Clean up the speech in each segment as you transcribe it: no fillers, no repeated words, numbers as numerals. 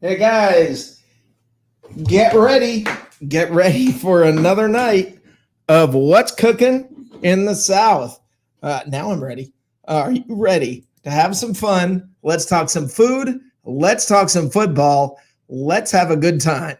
Hey guys, get ready. Get ready for another night of What's Cooking in the South. Now I'm ready. Are you ready to have some fun? Let's talk some food. Let's talk some football. Let's have a good time.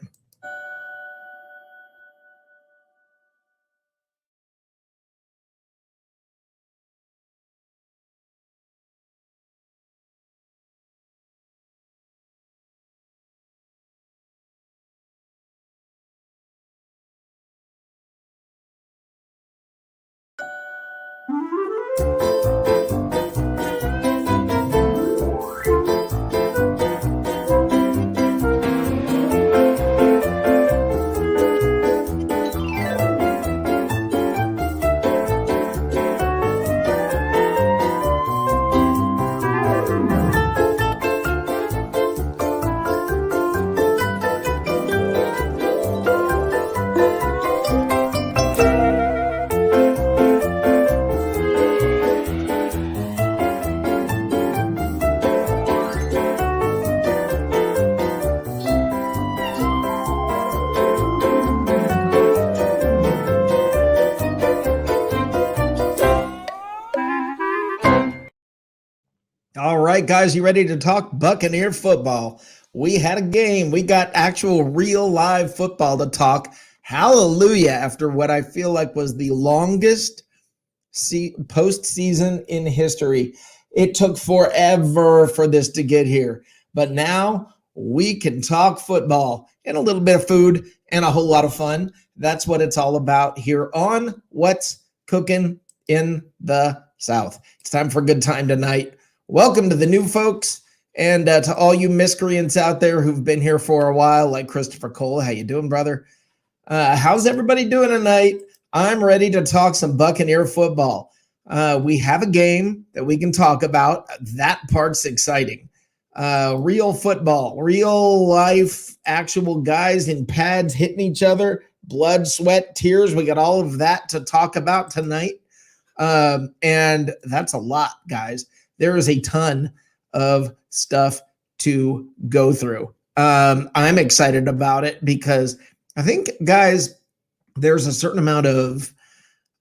All right, guys, you ready to talk Buccaneer football? We had a game. We got actual real live football to talk. Hallelujah, after what I feel like was the longest postseason in history. It took forever for this to get here. But now we can talk football and a little bit of food and a whole lot of fun. That's what it's all about here on What's Cooking in the South. It's time for a good time tonight. Welcome to the new folks and to all you miscreants out there who've been here for a while, like Christopher Cole. How you doing, brother? How's everybody doing tonight? I'm ready to talk some Buccaneer football. We have a game that we can talk about. That part's exciting. Real football, real life, actual guys in pads hitting each other, blood, sweat, tears. We got all of that to talk about tonight. And that's a lot, guys. There is a ton of stuff to go through. I'm excited about it because I think, guys, there's a certain amount of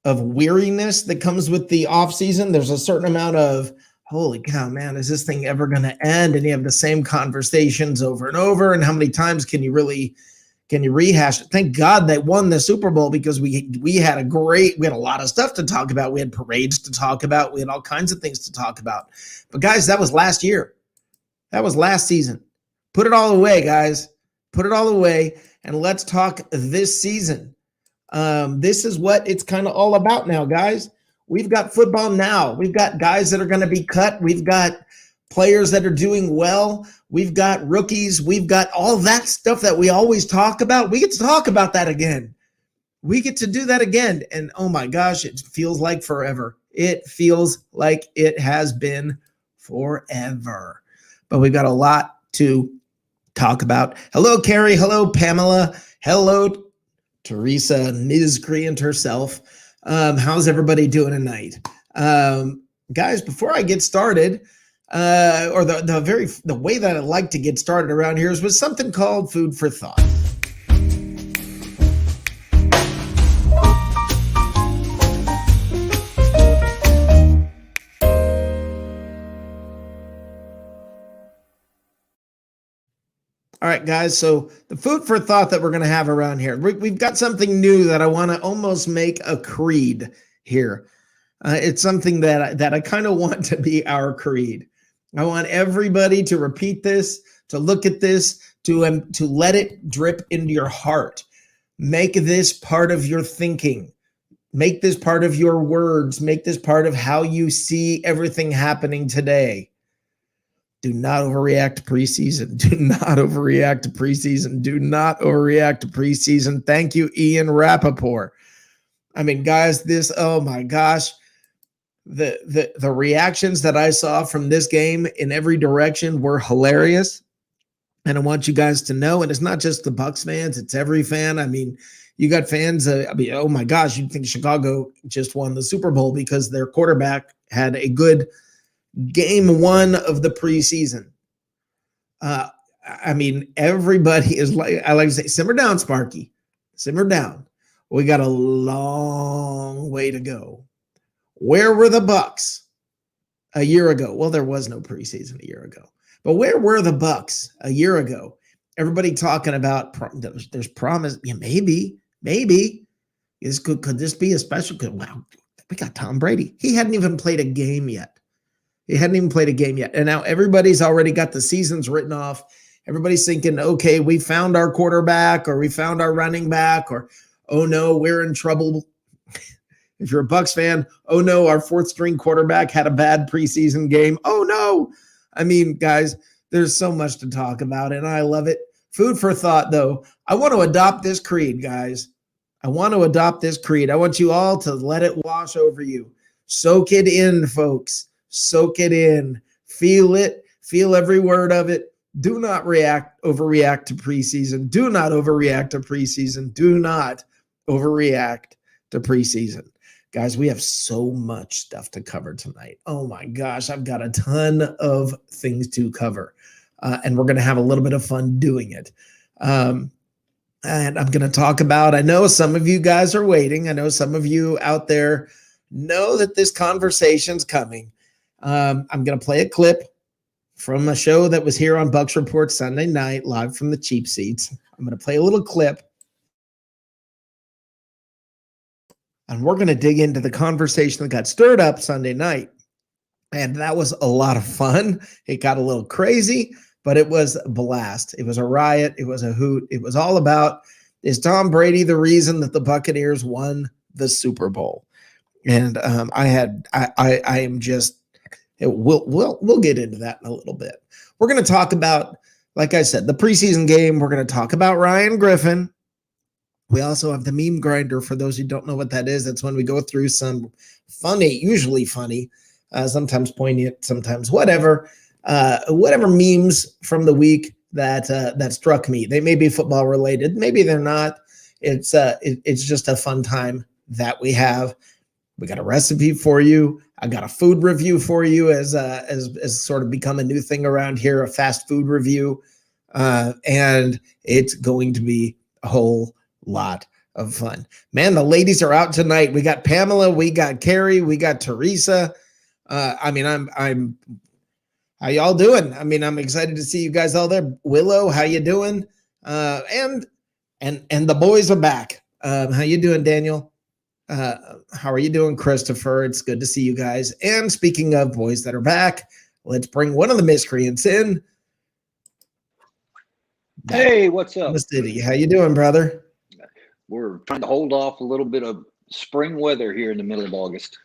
weariness that comes with the off season. There's a certain amount of, holy cow, man, is this thing ever going to end? And you have the same conversations over and over. And how many times can you rehash it? Thank God they won the Super Bowl because we had a lot of stuff to talk about. We had parades to talk about. We had all kinds of things to talk about. But guys, that was last year. That was last season. Put it all away, guys. Put it all away. And let's talk this season. This is what it's kind of all about now, guys. We've got football now. We've got guys that are going to be cut. We've got players that are doing well. We've got rookies. We've got all that stuff that we always talk about. We get to talk about that again. We get to do that again. And oh my gosh, it feels like forever. It feels like it has been forever. But we've got a lot to talk about. Hello, Carrie. Hello, Pamela. Hello, Teresa, miscreant herself. How's everybody doing tonight? Guys, before I get started, or the way that I like to get started around here is with something called food for thought. All right, guys, so the food for thought that we're going to have around here, we've got something new that I want to almost make a creed here. It's something that I kind of want to be our creed. I want everybody to repeat this, to look at this, to let it drip into your heart. Make this part of your thinking. Make this part of your words. Make this part of how you see everything happening today. Do not overreact to preseason. Do not overreact to preseason. Do not overreact to preseason. Thank you, Ian Rappaport. I mean, guys, oh my gosh. The reactions that I saw from this game in every direction were hilarious. And I want you guys to know, and it's not just the Bucs fans, it's every fan. I mean, you got fans, oh my gosh, you'd think Chicago just won the Super Bowl because their quarterback had a good game one of the preseason. I mean, everybody is like, I like to say, simmer down, Sparky. Simmer down. We got a long way to go. Where were the Bucs a year ago? Well, there was no preseason a year ago. But where were the Bucs a year ago? Everybody talking about there's promise. Yeah, maybe. Could this be a special? Wow, we got Tom Brady. He hadn't even played a game yet. And now everybody's already got the seasons written off. Everybody's thinking, okay, we found our quarterback, or we found our running back, or, oh no, we're in trouble. If you're a Bucs fan, oh no, our fourth string quarterback had a bad preseason game. Oh no. I mean, guys, there's so much to talk about, and I love it. Food for thought, though. I want to adopt this creed, guys. I want you all to let it wash over you. Soak it in, folks. Soak it in. Feel it. Feel every word of it. Do not overreact to preseason. Do not overreact to preseason. Do not overreact to preseason. Guys, we have so much stuff to cover tonight. Oh my gosh, I've got a ton of things to cover. And we're going to have a little bit of fun doing it. And I'm going to talk about, I know some of you guys are waiting. I know some of you out there know that this conversation's coming. I'm going to play a clip from a show that was here on Bucs Report Sunday night, live from the cheap seats. I'm going to play a little clip. And we're going to dig into the conversation that got stirred up Sunday night. And that was a lot of fun. It got a little crazy, but it was a blast. It was a riot. It was a hoot. It was all about, is Tom Brady the reason that the Buccaneers won the Super Bowl? And we'll get into that in a little bit. We're going to talk about, like I said, the preseason game. We're going to talk about Ryan Griffin. We also have the meme grinder. For those who don't know what that is, that's when we go through some funny, usually funny, sometimes poignant, sometimes whatever memes from the week that struck me. They may be football related, maybe they're not. It's just a fun time that we have. We got a recipe for you. I got a food review for you, as sort of become a new thing around here, a fast food review, and it's going to be a whole lot of fun. Man, the ladies are out tonight. We got Pamela, we got Carrie, we got Teresa. I'm how y'all doing? I mean, I'm excited to see you guys all there. Willow, how you doing? And the boys are back. How you doing, Daniel? How are you doing, Christopher? It's good to see you guys. And speaking of boys that are back, let's bring one of the miscreants in. Hey, what's up? The city. How you doing, brother? We're trying to hold off a little bit of spring weather here in the middle of August.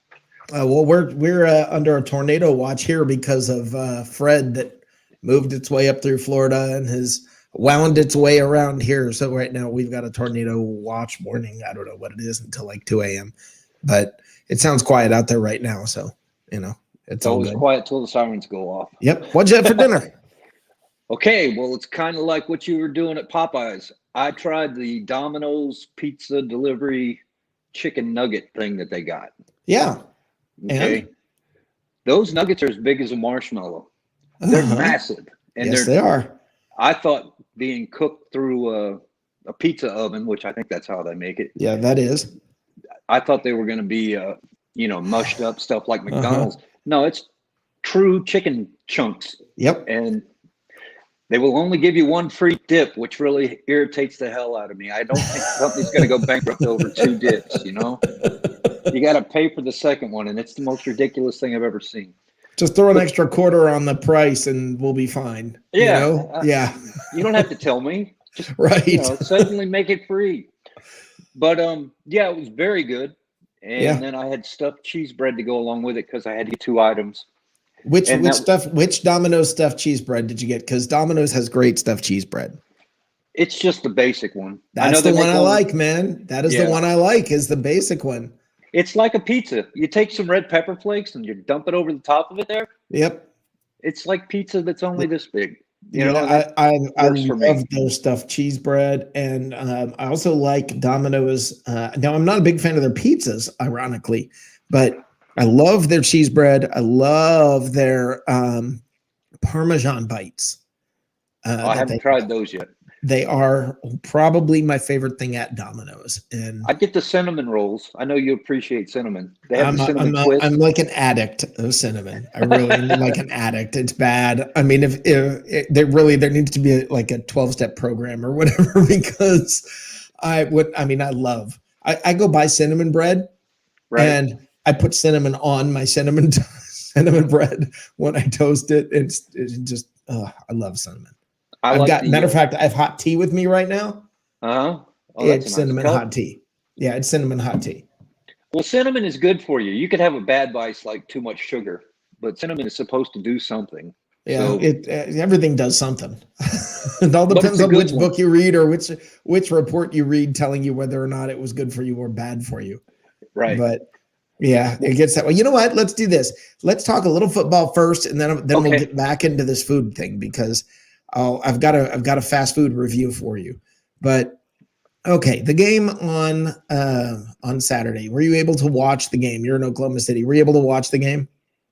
Well, we're under a tornado watch here because of Fred that moved its way up through Florida and has wound its way around here. So right now we've got a tornado watch warning. I don't know what it is until like 2 a.m. But it sounds quiet out there right now. So, it's always quiet till the sirens go off. Yep. What'd you have for dinner? Okay, well, it's kind of like what you were doing at Popeyes. I tried the Domino's pizza delivery chicken nugget thing that they got. Yeah. Okay. And? Those nuggets are as big as a marshmallow. They're massive. And yes, they are. I thought being cooked through a pizza oven, which I think that's how they make it. Yeah, that is. I thought they were going to be, mushed up stuff like McDonald's. No, it's true chicken chunks. Yep. And they will only give you one free dip, which really irritates the hell out of me. I don't think the company's going to go bankrupt over 2 dips, You got to pay for the second one, and it's the most ridiculous thing I've ever seen. Just throw an extra quarter on the price, and we'll be fine. Yeah. Yeah. You don't have to tell me. Just, right. Suddenly make it free. But, yeah, it was very good. And then I had stuffed cheese bread to go along with it because I had 2 items. Which Domino's stuffed cheese bread did you get? Because Domino's has great stuffed cheese bread. It's just the basic one. That's the one I like, man. That is the one I like, is the basic one. It's like a pizza. You take some red pepper flakes and you dump it over the top of it there. Yep. It's like pizza that's only this big. I love their stuffed cheese bread. And I also like Domino's. Now, I'm not a big fan of their pizzas, ironically, but I love their cheese bread. I love their Parmesan bites. I haven't tried those yet. They are probably my favorite thing at Domino's. And I get the cinnamon rolls. I know you appreciate cinnamon. They have the cinnamon twist. I'm like an addict of cinnamon. I really am like an addict. It's bad. I mean, if there needs to be like a 12-step program or whatever, because I go buy cinnamon bread, Right. and I put cinnamon on my cinnamon bread when I toast it. It's just, I love cinnamon. Matter of fact, I have hot tea with me right now. Oh, it's cinnamon hot tea. Yeah, it's cinnamon hot tea. Well, cinnamon is good for you. You could have a bad vice like too much sugar, but cinnamon is supposed to do something. Yeah, so, everything does something. It all depends on which book you read or which report you read telling you whether or not it was good for you or bad for you. Right. But yeah, it gets that way. You know what? Let's do this. Let's talk a little football first, and then we'll get back into this food thing, because I've got a fast food review for you. But okay, the game on Saturday. Were you able to watch the game? You're in Oklahoma City. Were you able to watch the game?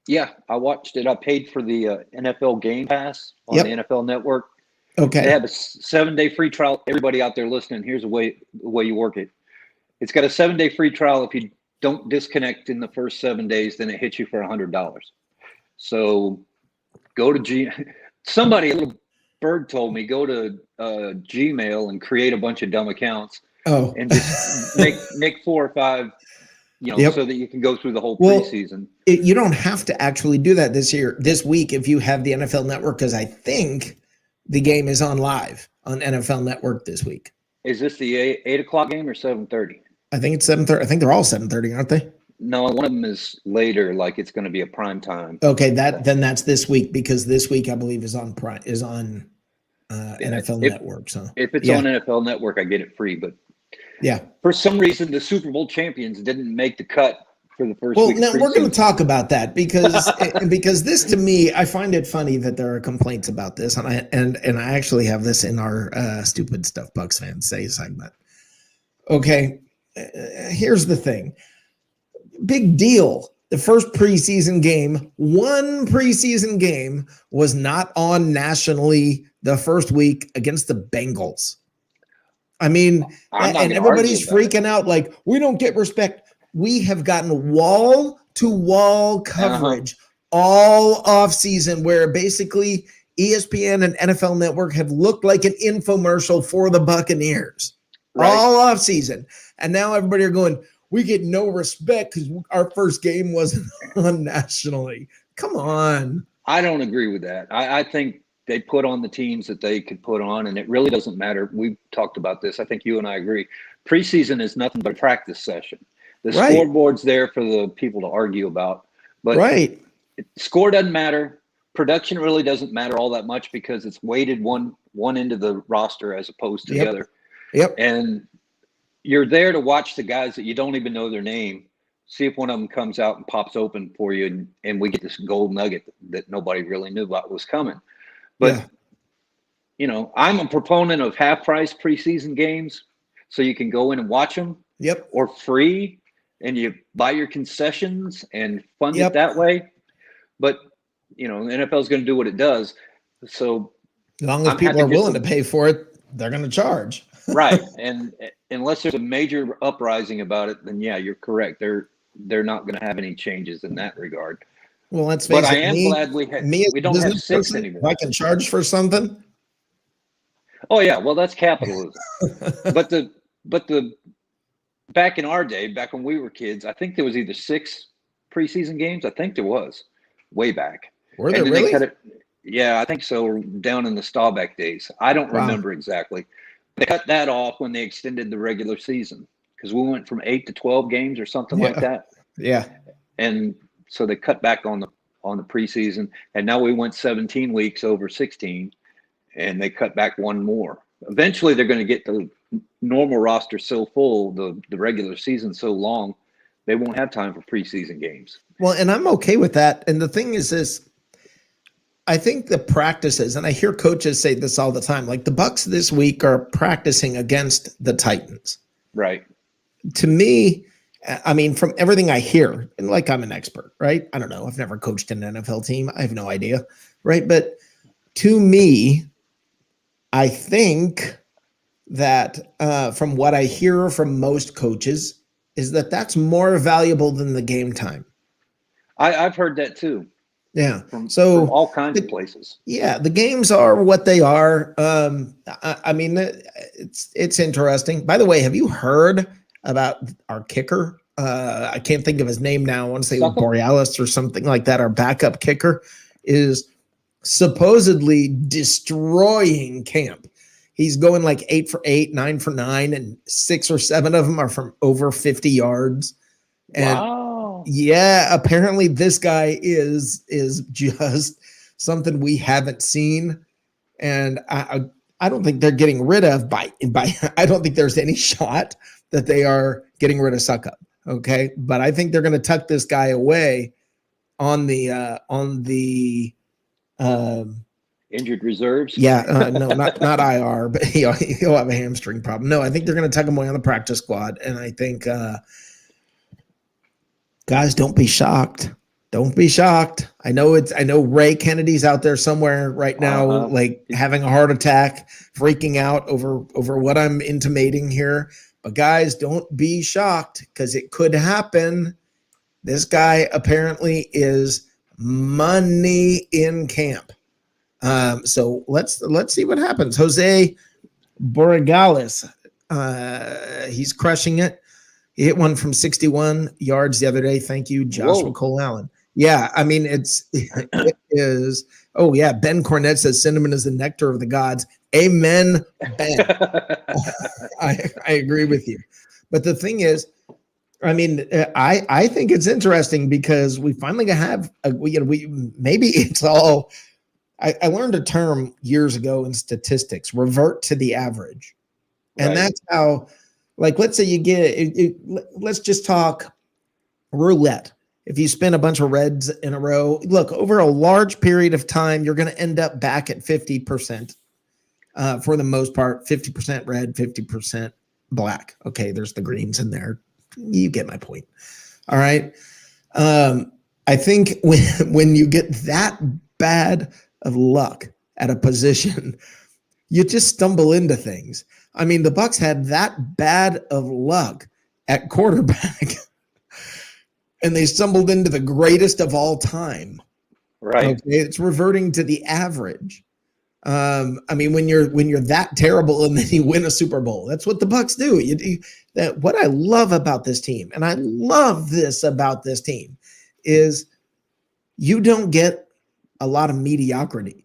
Yeah, I watched it. I paid for the NFL Game Pass on the NFL Network. Okay. They have a 7-day free trial. Everybody out there listening, here's the way you work it. It's got a 7-day free trial. If you don't disconnect in the first 7 days, then it hits you for $100. So go to somebody, a little bird told me, go to Gmail and create a bunch of dumb accounts. And just make 4 or 5, so that you can go through the whole preseason. You don't have to actually do that this week if you have the NFL Network, because I think the game is on live on NFL Network this week. Is this the 8 o'clock game or 7:30? I think it's 7:30. I think they're all 7:30, aren't they? No, one of them is later, like it's going to be a prime time. Okay, then that's this week, because this week I believe is on NFL Network. So if it's on NFL Network, I get it free. But for some reason, the Super Bowl champions didn't make the cut for the first week. Well, now we're going to talk about that, because because this, to me, I find it funny that there are complaints about this, and I actually have this in our Stupid Stuff Bucs Fans Say segment. Okay, here's the thing. Big deal. The first preseason game, one preseason game, was not on nationally the first week against the Bengals. I mean, and everybody's freaking out like, we don't get respect. We have gotten wall-to-wall coverage all offseason, where basically ESPN and NFL Network have looked like an infomercial for the Buccaneers all offseason. And now everybody are going, we get no respect because our first game wasn't on nationally. Come on. I don't agree with that. I think they put on the teams that they could put on, and it really doesn't matter. We've talked about this. I think you and I agree. Preseason is nothing but a practice session. The scoreboard's there for the people to argue about. But score doesn't matter. Production really doesn't matter all that much, because it's weighted one end of the roster as opposed to the other. And you're there to watch the guys that you don't even know their name, see if one of them comes out and pops open for you, and we get this gold nugget that nobody really knew about was coming. But, I'm a proponent of half-price preseason games, so you can go in and watch them, or free, and you buy your concessions and fund it that way. But, the NFL is going to do what it does. So as long as people are willing to pay for it, they're going to charge. Right. And unless there's a major uprising about it, then you're correct. They're not going to have any changes in that regard. Well, let's face it. But I am glad we don't have 6 anymore. If I can charge for something. Oh yeah, well that's capitalism. but the back in our day, back when we were kids, I think there was either 6 preseason games. I think there was way back. Were there really? Yeah, I think so. Down in the Staubach days, I don't remember exactly. They cut that off when they extended the regular season, because we went from 8 to 12 games or something like that. Yeah. And so they cut back on the preseason, and now we went 17 weeks over 16, and they cut back one more. Eventually, they're going to get the normal roster so full, the regular season so long, they won't have time for preseason games. Well, and I'm okay with that. And the thing is this. I think the practices, and I hear coaches say this all the time, like the Bucs this week are practicing against the Titans. Right. To me, I mean, from everything I hear, and like I'm an expert, right? I don't know. I've never coached an NFL team. I have no idea, right? But to me, I think that from what I hear from most coaches is that that's more valuable than the game time. I've heard that too. Yeah. From So all kinds of places. Yeah, the games are what they are. I mean, it's interesting. By the way, have you heard about our kicker? I can't think of his name now. I want to say Suck 'em? Borealis or something like that. Our backup kicker is supposedly destroying camp. He's going like 8 for 8, 9 for 9, and 6 or 7 of them are from over 50 yards. And Wow. yeah, apparently this guy is just something we haven't seen, and I don't think they're getting rid of by I don't think there's any shot that they are getting rid of Suck Up. Okay, but I think they're going to tuck this guy away on the Injured reserves. yeah, no, not IR, but he'll have a hamstring problem. No, I think they're going to tuck him away on the practice squad, and I think guys, don't be shocked. Don't be shocked. I know Ray Kennedy's out there somewhere right now, like having a heart attack, freaking out over what I'm intimating here. But guys, don't be shocked because it could happen. This guy apparently is money in camp. So let's see what happens. Jose Borregales, he's crushing it. He hit one from 61 yards the other day. Thank you, Joshua Cole Allen. Yeah, I mean, it is. Oh, yeah. Ben Cornett says cinnamon is the nectar of the gods. Amen, Ben. I agree with you. But the thing is, I mean, I think it's interesting because we finally have, maybe it's all, I learned a term years ago in statistics, revert to the average. And Right. that's how, like, let's say you get let's just talk roulette. If you spin a bunch of reds in a row, look, over a large period of time, you're going to end up back at 50% for the most part, 50% red, 50% black. Okay, there's the greens in there. You get my point. All right. I think when you get that bad of luck at a position, you just stumble into things. I mean, the Bucs had that bad of luck at quarterback, and they stumbled into the greatest of all time. Right. Okay? It's reverting to the average. I mean, when you're that terrible and then you win a Super Bowl, that's what the Bucs do. What I love about this team, and I love this about this team, is you don't get a lot of mediocrity.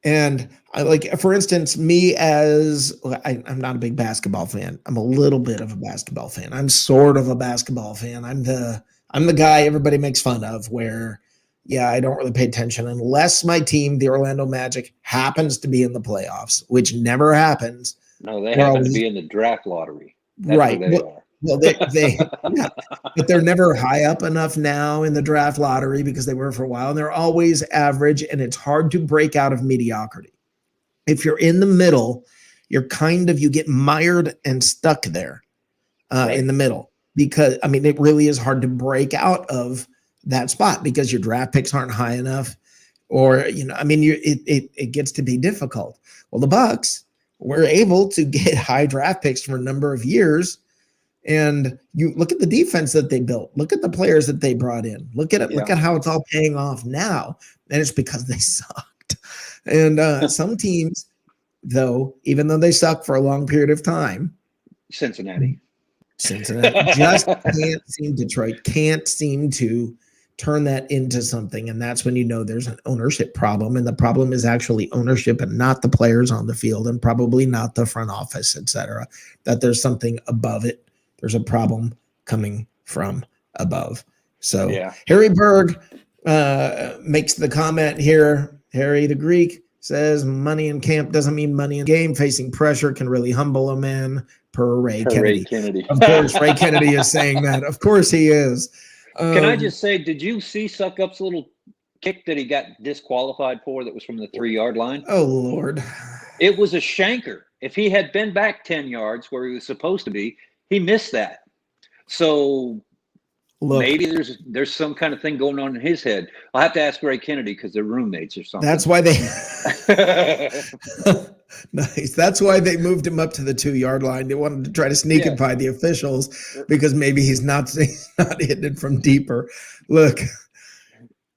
And I like, for instance, me as I'm not a big basketball fan. I'm a little bit of a basketball fan. I'm sort of a basketball fan. I'm the guy everybody makes fun of where, yeah, I don't really pay attention unless my team, the Orlando Magic, happens to be in the playoffs, which never happens. No, they happen to be in the draft lottery. That's right. Where they are. Well, they yeah, but they're never high up enough now in the draft lottery because they were for a while, and they're always average, and it's hard to break out of mediocrity. If you're in the middle, you get mired and stuck there in the middle because, I mean, it really is hard to break out of that spot because your draft picks aren't high enough, or, I mean, it gets to be difficult. Well, the Bucs were able to get high draft picks for a number of years. And you look at the defense that they built. Look at the players that they brought in. Look at it. Yeah. Look at how it's all paying off now. And it's because they sucked. And some teams, though, even though they suck for a long period of time, Cincinnati just can't seem. Detroit can't seem to turn that into something. And that's when you know there's an ownership problem. And the problem is actually ownership and not the players on the field and probably not the front office, et cetera, that there's something above it. There's a problem coming from above. So yeah. Harry Berg makes the comment here. Harry the Greek says money in camp doesn't mean money in game. Facing pressure can really humble a man, per Ray Kennedy. Of course, Ray Kennedy is saying that. Of course he is. Can I just say, did you see Suck Up's little kick that he got disqualified for that was from the 3-yard line? Oh, Lord. It was a shanker. If he had been back 10 yards where he was supposed to be, he missed that. So Look, maybe there's some kind of thing going on in his head. I'll have to ask Ray Kennedy because they're roommates or something. that's why they nice. That's why they moved him up to the 2-yard line. They wanted to try to sneak it by the officials because maybe he's not hitting it from deeper. Look,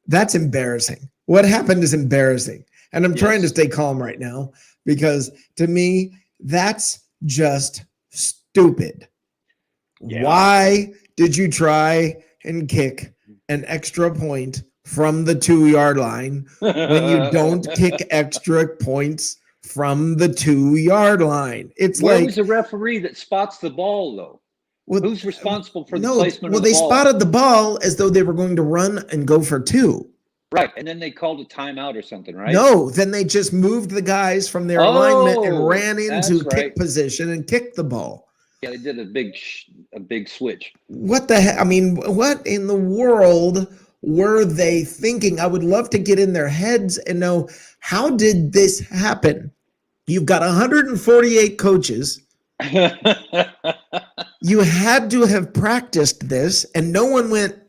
that's embarrassing. What happened is embarrassing. And I'm trying to stay calm right now because to me, that's just stupid. Yeah. Why did you try and kick an extra point from the 2-yard line when you don't kick extra points from the 2-yard line? It's Where like, was the referee that spots the ball, though? Well, who's responsible for the placement of the ball? Well, they spotted the ball as though they were going to run and go for 2. Right, and then they called a timeout or something, right? No, then they just moved the guys from their alignment and ran into kick position and kicked the ball. Yeah, they did a big switch. What the heck? I mean, what in the world were they thinking? I would love to get in their heads and know, how did this happen? You've got 148 coaches. You had to have practiced this, and no one went,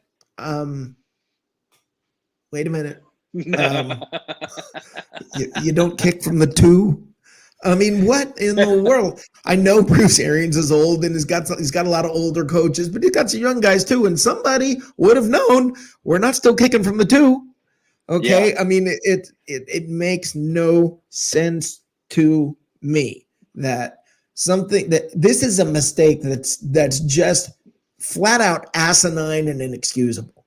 wait a minute. You don't kick from the 2? I mean, what in the world? I know Bruce Arians is old and he's got a lot of older coaches, but he's got some young guys too. And somebody would have known we're not still kicking from the 2. Okay. Yeah. I mean, it makes no sense to me that this is a mistake that's just flat out asinine and inexcusable.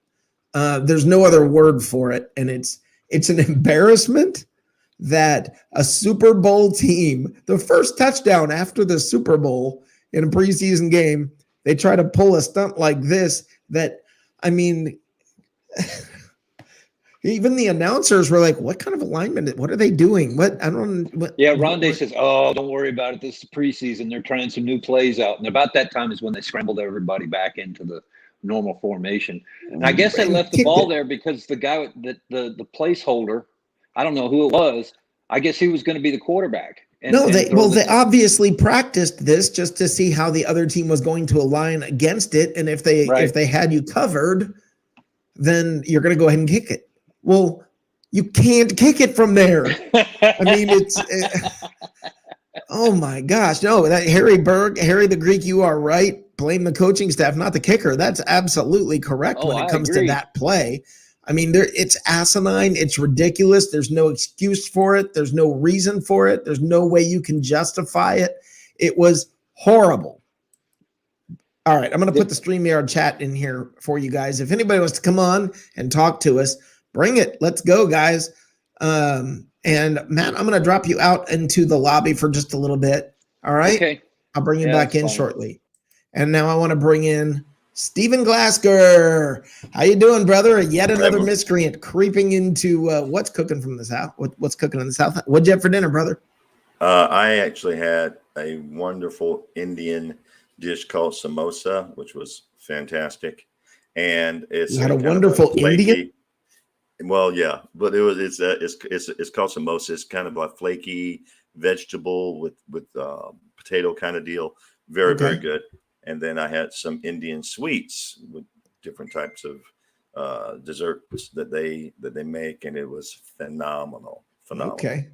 There's no other word for it. And it's an embarrassment that a Super Bowl team, the first touchdown after the Super Bowl in a preseason game, they try to pull a stunt like this. That, I mean, even the announcers were like, what kind of alignment? What are they doing? Rondé says, oh, don't worry about it. This is preseason. They're trying some new plays out. And about that time is when they scrambled everybody back into the normal formation. And I guess they left the ball there because the guy, the placeholder, I don't know who it was. I guess he was going to be the quarterback. They obviously practiced this just to see how the other team was going to align against it, and if they had you covered, then you're going to go ahead and kick it. Well, you can't kick it from there. I mean, oh my gosh, no! That Harry the Greek, you are right. Blame the coaching staff, not the kicker. That's absolutely correct when it comes to that play. I mean, it's asinine. It's ridiculous. There's no excuse for it. There's no reason for it. There's no way you can justify it. It was horrible. All right, I'm going to put the StreamYard chat in here for you guys. If anybody wants to come on and talk to us, bring it. Let's go, guys. And Matt, I'm going to drop you out into the lobby for just a little bit. All right? Okay. I'll bring you back in shortly. And now I want to bring in Stephen Glasker. How you doing, brother? Yet another miscreant creeping into what's cooking from the south. What's cooking in the south? What'd you have for dinner, brother? I actually had a wonderful Indian dish called samosa, which was fantastic. And it's had a wonderful Indian. Well, yeah, but it's called samosa. It's kind of a flaky vegetable with potato kind of deal. Very good. And then I had some Indian sweets with different types of desserts that they make, and it was phenomenal. Okay,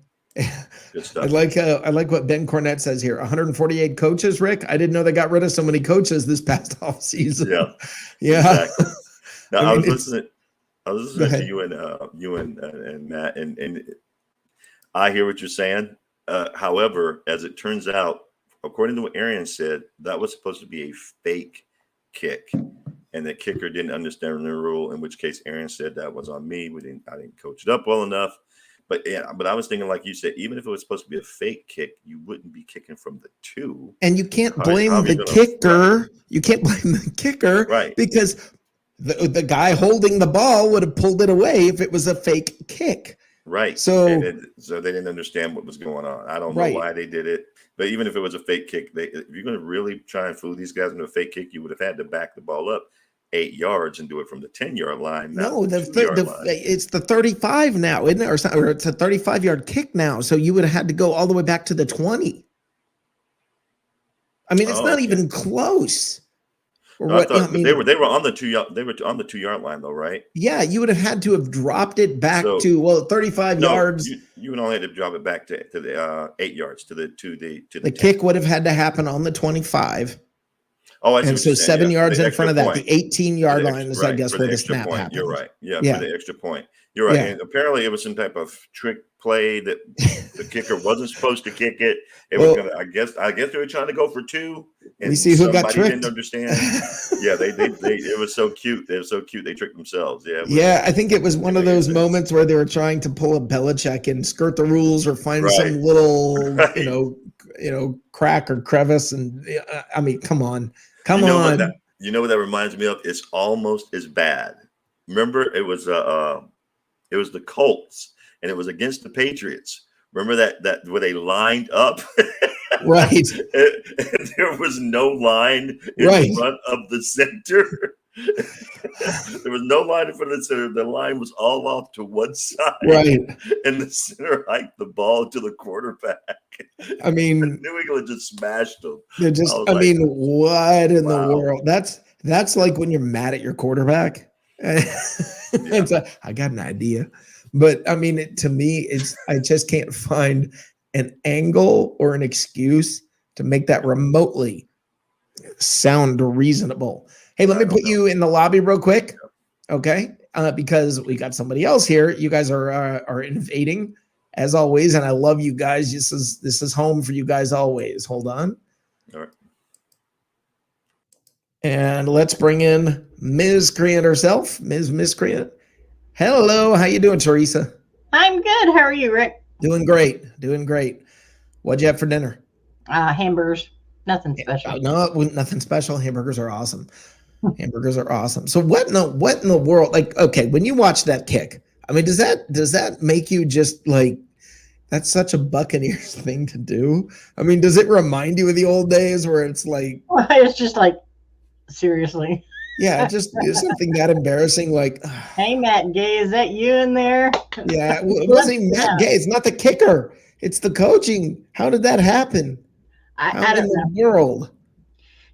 good stuff. I like what Ben Cornett says here. 148 coaches, Rick. I didn't know they got rid of so many coaches this past off season. Yeah. Exactly. Now I was listening to you and Matt, and I hear what you're saying. However, as it turns out, according to what Arian said, that was supposed to be a fake kick, and the kicker didn't understand the rule. In which case, Arian said that was on me. I didn't coach it up well enough. But I was thinking, like you said, even if it was supposed to be a fake kick, you wouldn't be kicking from the 2. And you can't blame the kicker. Right. You can't blame the kicker, right? Because the guy holding the ball would have pulled it away if it was a fake kick. Right. So they didn't understand what was going on. I don't know why they did it. But even if it was a fake kick, if you're going to really try and fool these guys into a fake kick, you would have had to back the ball up 8 yards and do it from the 10-yard line. No, it's the 35 now, isn't it? Or it's a 35-yard kick now. So you would have had to go all the way back to the 20. I mean, it's not even close. Or No, what? I thought they were on the 2-yard line though, right? Yeah, you would have had to have dropped it back So, to 35 yards. You would only had to drop it back to the 8 yards to the The 10. kick would have had to happen on the 25. Oh, I see And what so you're saying. 7 Yeah, yards in front of that. point. The 18-yard For the line is, right, I guess, for where the extra snap point. happens. You're right. Yeah, Yeah. for the extra point. You're right. Yeah. And apparently it was some type of trick play that the kicker wasn't supposed to kick it. It was gonna. I guess they were trying to go for 2. And we see who got tricked. Didn't understand. Yeah, they. It was so cute. They were so cute. They tricked themselves. Yeah. Yeah, I think it was one of those moments where they were trying to pull a Belichick and skirt the rules or find some little, crack or crevice. And I mean, come on. You know what that reminds me of? It's almost as bad. Remember, it was the Colts, and it was against the Patriots. Remember that where they lined up, right? and there was no line in front of the center. There was no line in front of the center. The line was all off to one side, right? And the center hiked the ball to the quarterback. I mean, New England just smashed them. They're just. I mean, what in the world? That's like when you're mad at your quarterback. It's like, I got an idea, but I mean, to me, I just can't find an angle or an excuse to make that remotely sound reasonable. Hey, let me put you in the lobby real quick, okay? Because we got somebody else here. You guys are invading as always, and I love you guys. This is home for you guys always. Hold on. All right. And let's bring in Ms. Creant herself, Ms. Miscreant. Hello, how you doing, Teresa? I'm good. How are you, Rick? Doing great. What'd you have for dinner? Hamburgers. Nothing special. No, nothing special. Hamburgers are awesome. So what in the world? Like, okay, when you watch that kick, I mean, does that make you just like, that's such a Buccaneers thing to do? I mean, does it remind you of the old days where it's like, it's just like, seriously. Yeah, just something that embarrassing. Like, hey, Matt Gay, is that you in there? Yeah, it wasn't Matt Gay. It's not the kicker. It's the coaching. How did that happen? I don't know. The world.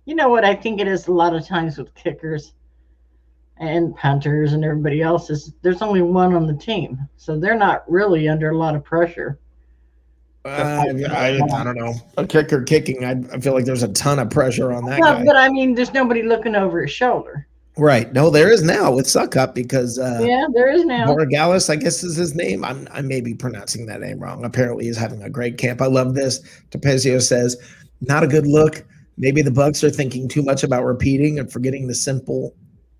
You know what I think it is a lot of times with kickers and punters and everybody else is there's only one on the team, so they're not really under a lot of pressure. I don't know. A kicker kicking, I feel like there's a ton of pressure on that guy. But I mean, there's nobody looking over his shoulder. Right. No, there is now with Suckup because there is now. Borgalis, I guess is his name. I may be pronouncing that name wrong. Apparently he's having a great camp. I love this. Topezio says, not a good look. Maybe the Bucs are thinking too much about repeating and forgetting the simple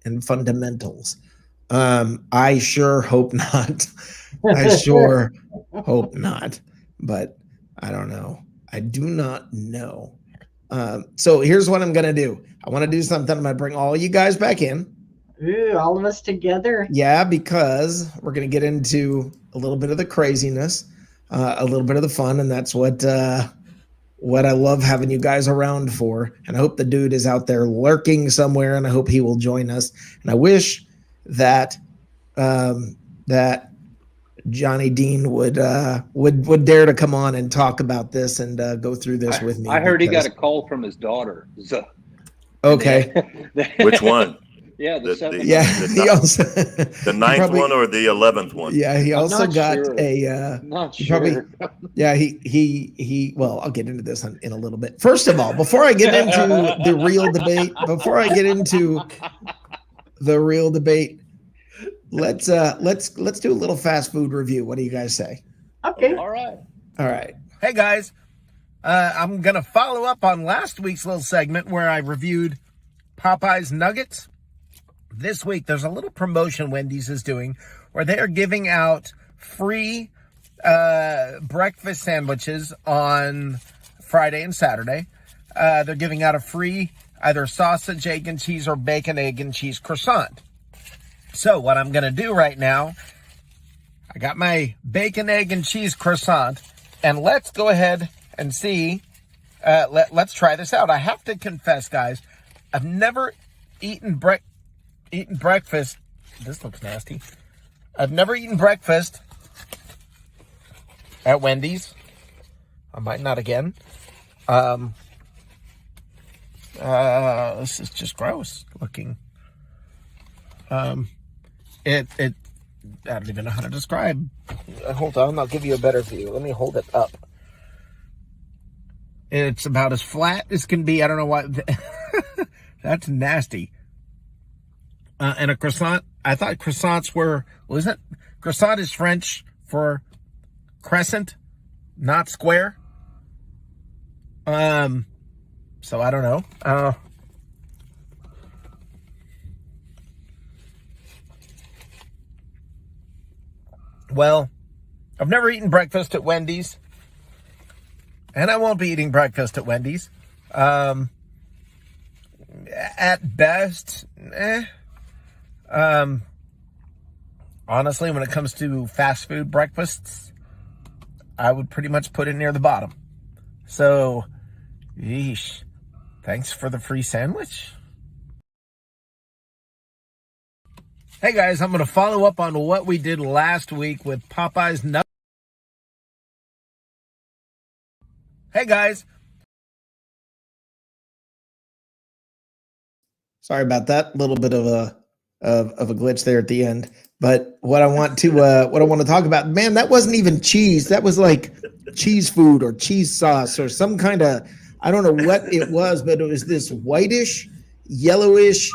and fundamentals. I sure hope not. Hope not. But I don't know. I do not know. So here's what I'm going to do. I want to do something. I'm going to bring all you guys back in. Ooh, all of us together? Yeah, because we're going to get into a little bit of the craziness, a little bit of the fun, and that's what I love having you guys around for. And I hope the dude is out there lurking somewhere, and I hope he will join us. And I wish that that Johnny Dean would dare to come on and talk about this and go through this with me. I heard he got a call from his daughter. So, okay. Which one? Yeah, the ninth one or the 11th one? Yeah, he also got Not sure. He well, I'll get into this in a little bit. First of all, before I get into the real debate, let's do a little fast food review. What do you guys say? Okay. All right. Hey guys, I'm gonna follow up on last week's little segment where I reviewed Popeye's nuggets. This week, there's a little promotion Wendy's is doing where they are giving out free breakfast sandwiches on Friday and Saturday. They're giving out a free either sausage, egg, and cheese or bacon, egg, and cheese croissant. So what I'm going to do right now, I got my bacon, egg, and cheese croissant, and let's go ahead and see. Let's try this out. I have to confess, guys, I've never eaten breakfast. This looks nasty. I've never eaten breakfast at Wendy's. I might not again. This is just gross looking. It I don't even know how to describe. Hold on, I'll give you a better view. Let me hold it up. It's about as flat as can be. I don't know why. That's nasty. And a croissant. I thought croissants were, was it? Croissant is French for crescent, not square. So I don't know. Well, I've never eaten breakfast at Wendy's, and I won't be eating breakfast at Wendy's. At best, honestly, when it comes to fast food breakfasts, I would pretty much put it near the bottom. So, yeesh. Thanks for the free sandwich. Hey guys, I'm going to follow up on what we did last week with Popeye's Nuggets. Hey guys. Sorry about that. A little bit of a glitch there at the end. But what I want to talk about, man, that wasn't even cheese. That was like cheese food or cheese sauce or some kind of, I don't know what it was, but it was this whitish, yellowish,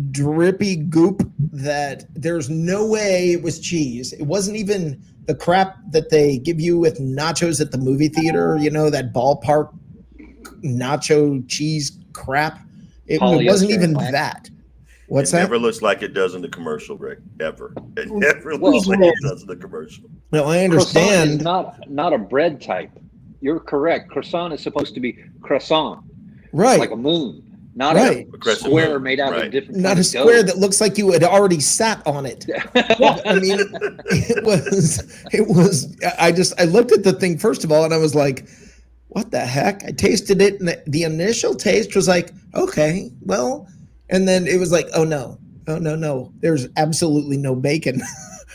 drippy goop that there's no way it was cheese. It wasn't even the crap that they give you with nachos at the movie theater, you know, that ballpark nacho cheese crap. It wasn't even that. What's that? It never looks like it does in the commercial, Rick. Ever. It never looks like it does in the commercial. Well, I understand. Croissant is not a bread type. You're correct. Croissant is supposed to be croissant. Right. Like a moon. Not a square moon. made out of different Not a square that looks like you had already sat on it. I mean, it was, I looked at the thing first of all, and I was like, what the heck? I tasted it, and the initial taste was like, okay, well, and then it was like, oh no. There's absolutely no bacon.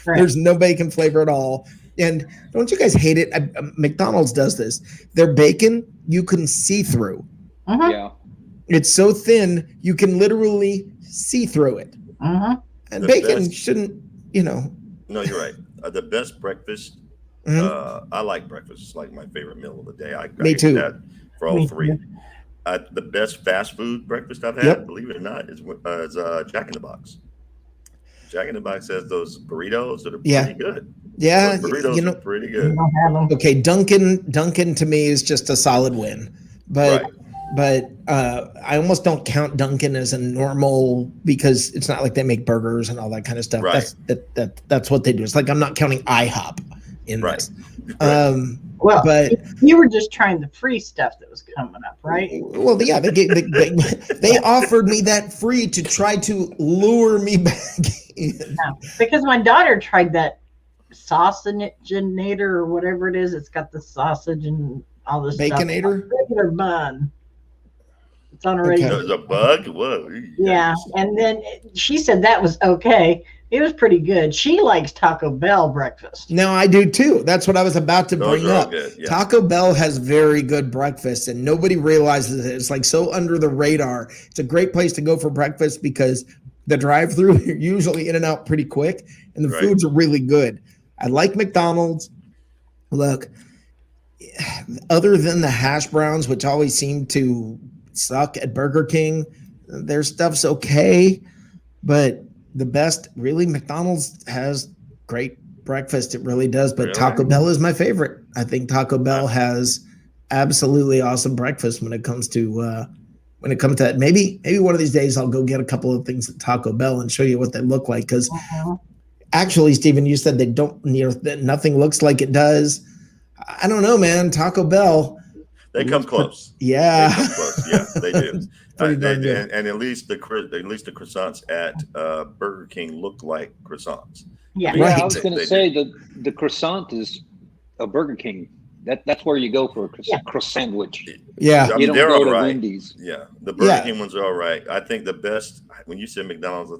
Right. There's no bacon flavor at all. And don't you guys hate it? McDonald's does this. Their bacon, you can see through. Uh-huh. Yeah. It's so thin, you can literally see through it. Uh-huh. And bacon shouldn't, you know. No, you're right. The best breakfast, I like breakfast. It's like my favorite meal of the day. Me too. That for all three. The best fast food breakfast I've had, believe it or not, is Jack in the Box. Jack in the Box has those burritos that are pretty good. Yeah, those burritos are pretty good. Okay, Dunkin' to me is just a solid win, but I almost don't count Dunkin' as a normal because it's not like they make burgers and all that kind of stuff. Right. That's what they do. It's like I'm not counting IHOP in this. Well, but you were just trying the free stuff that was coming up, right? Well, yeah, they offered me that free to try to lure me back in. No, because my daughter tried that sausage-nator or whatever it is. It's got the sausage and all this Baconator? stuff. Regular bun. It's on a regular. There's a bug? Whoa. Yeah, and then she said that was okay. It was pretty good. She likes Taco Bell breakfast. No, I do too. That's what I was about to bring up. Good, yeah. Taco Bell has very good breakfast, and nobody realizes it. It's like so under the radar. It's a great place to go for breakfast because the drive-through, you're usually in and out pretty quick, and the foods are really good. I like McDonald's. Look, other than the hash browns, which always seem to suck at Burger King, their stuff's okay, but the best, really, McDonald's has great breakfast. It really does. But Taco Bell is my favorite. I think Taco Bell has absolutely awesome breakfast when it comes to that. Maybe one of these days I'll go get a couple of things at Taco Bell and show you what they look like. Because actually, Stephen, you said they don't. That nothing looks like it does. I don't know, man. Taco Bell. They come close. Yeah. They come close. Yeah, they do. And at least the croissants at Burger King look like croissants. Yeah, I was going to say the croissant is a Burger King. That's where you go for a croissant sandwich. Yeah, I mean, you don't they're go all to right. Wendy's. Yeah, the Burger King ones are all right. I think the best when you said McDonald's,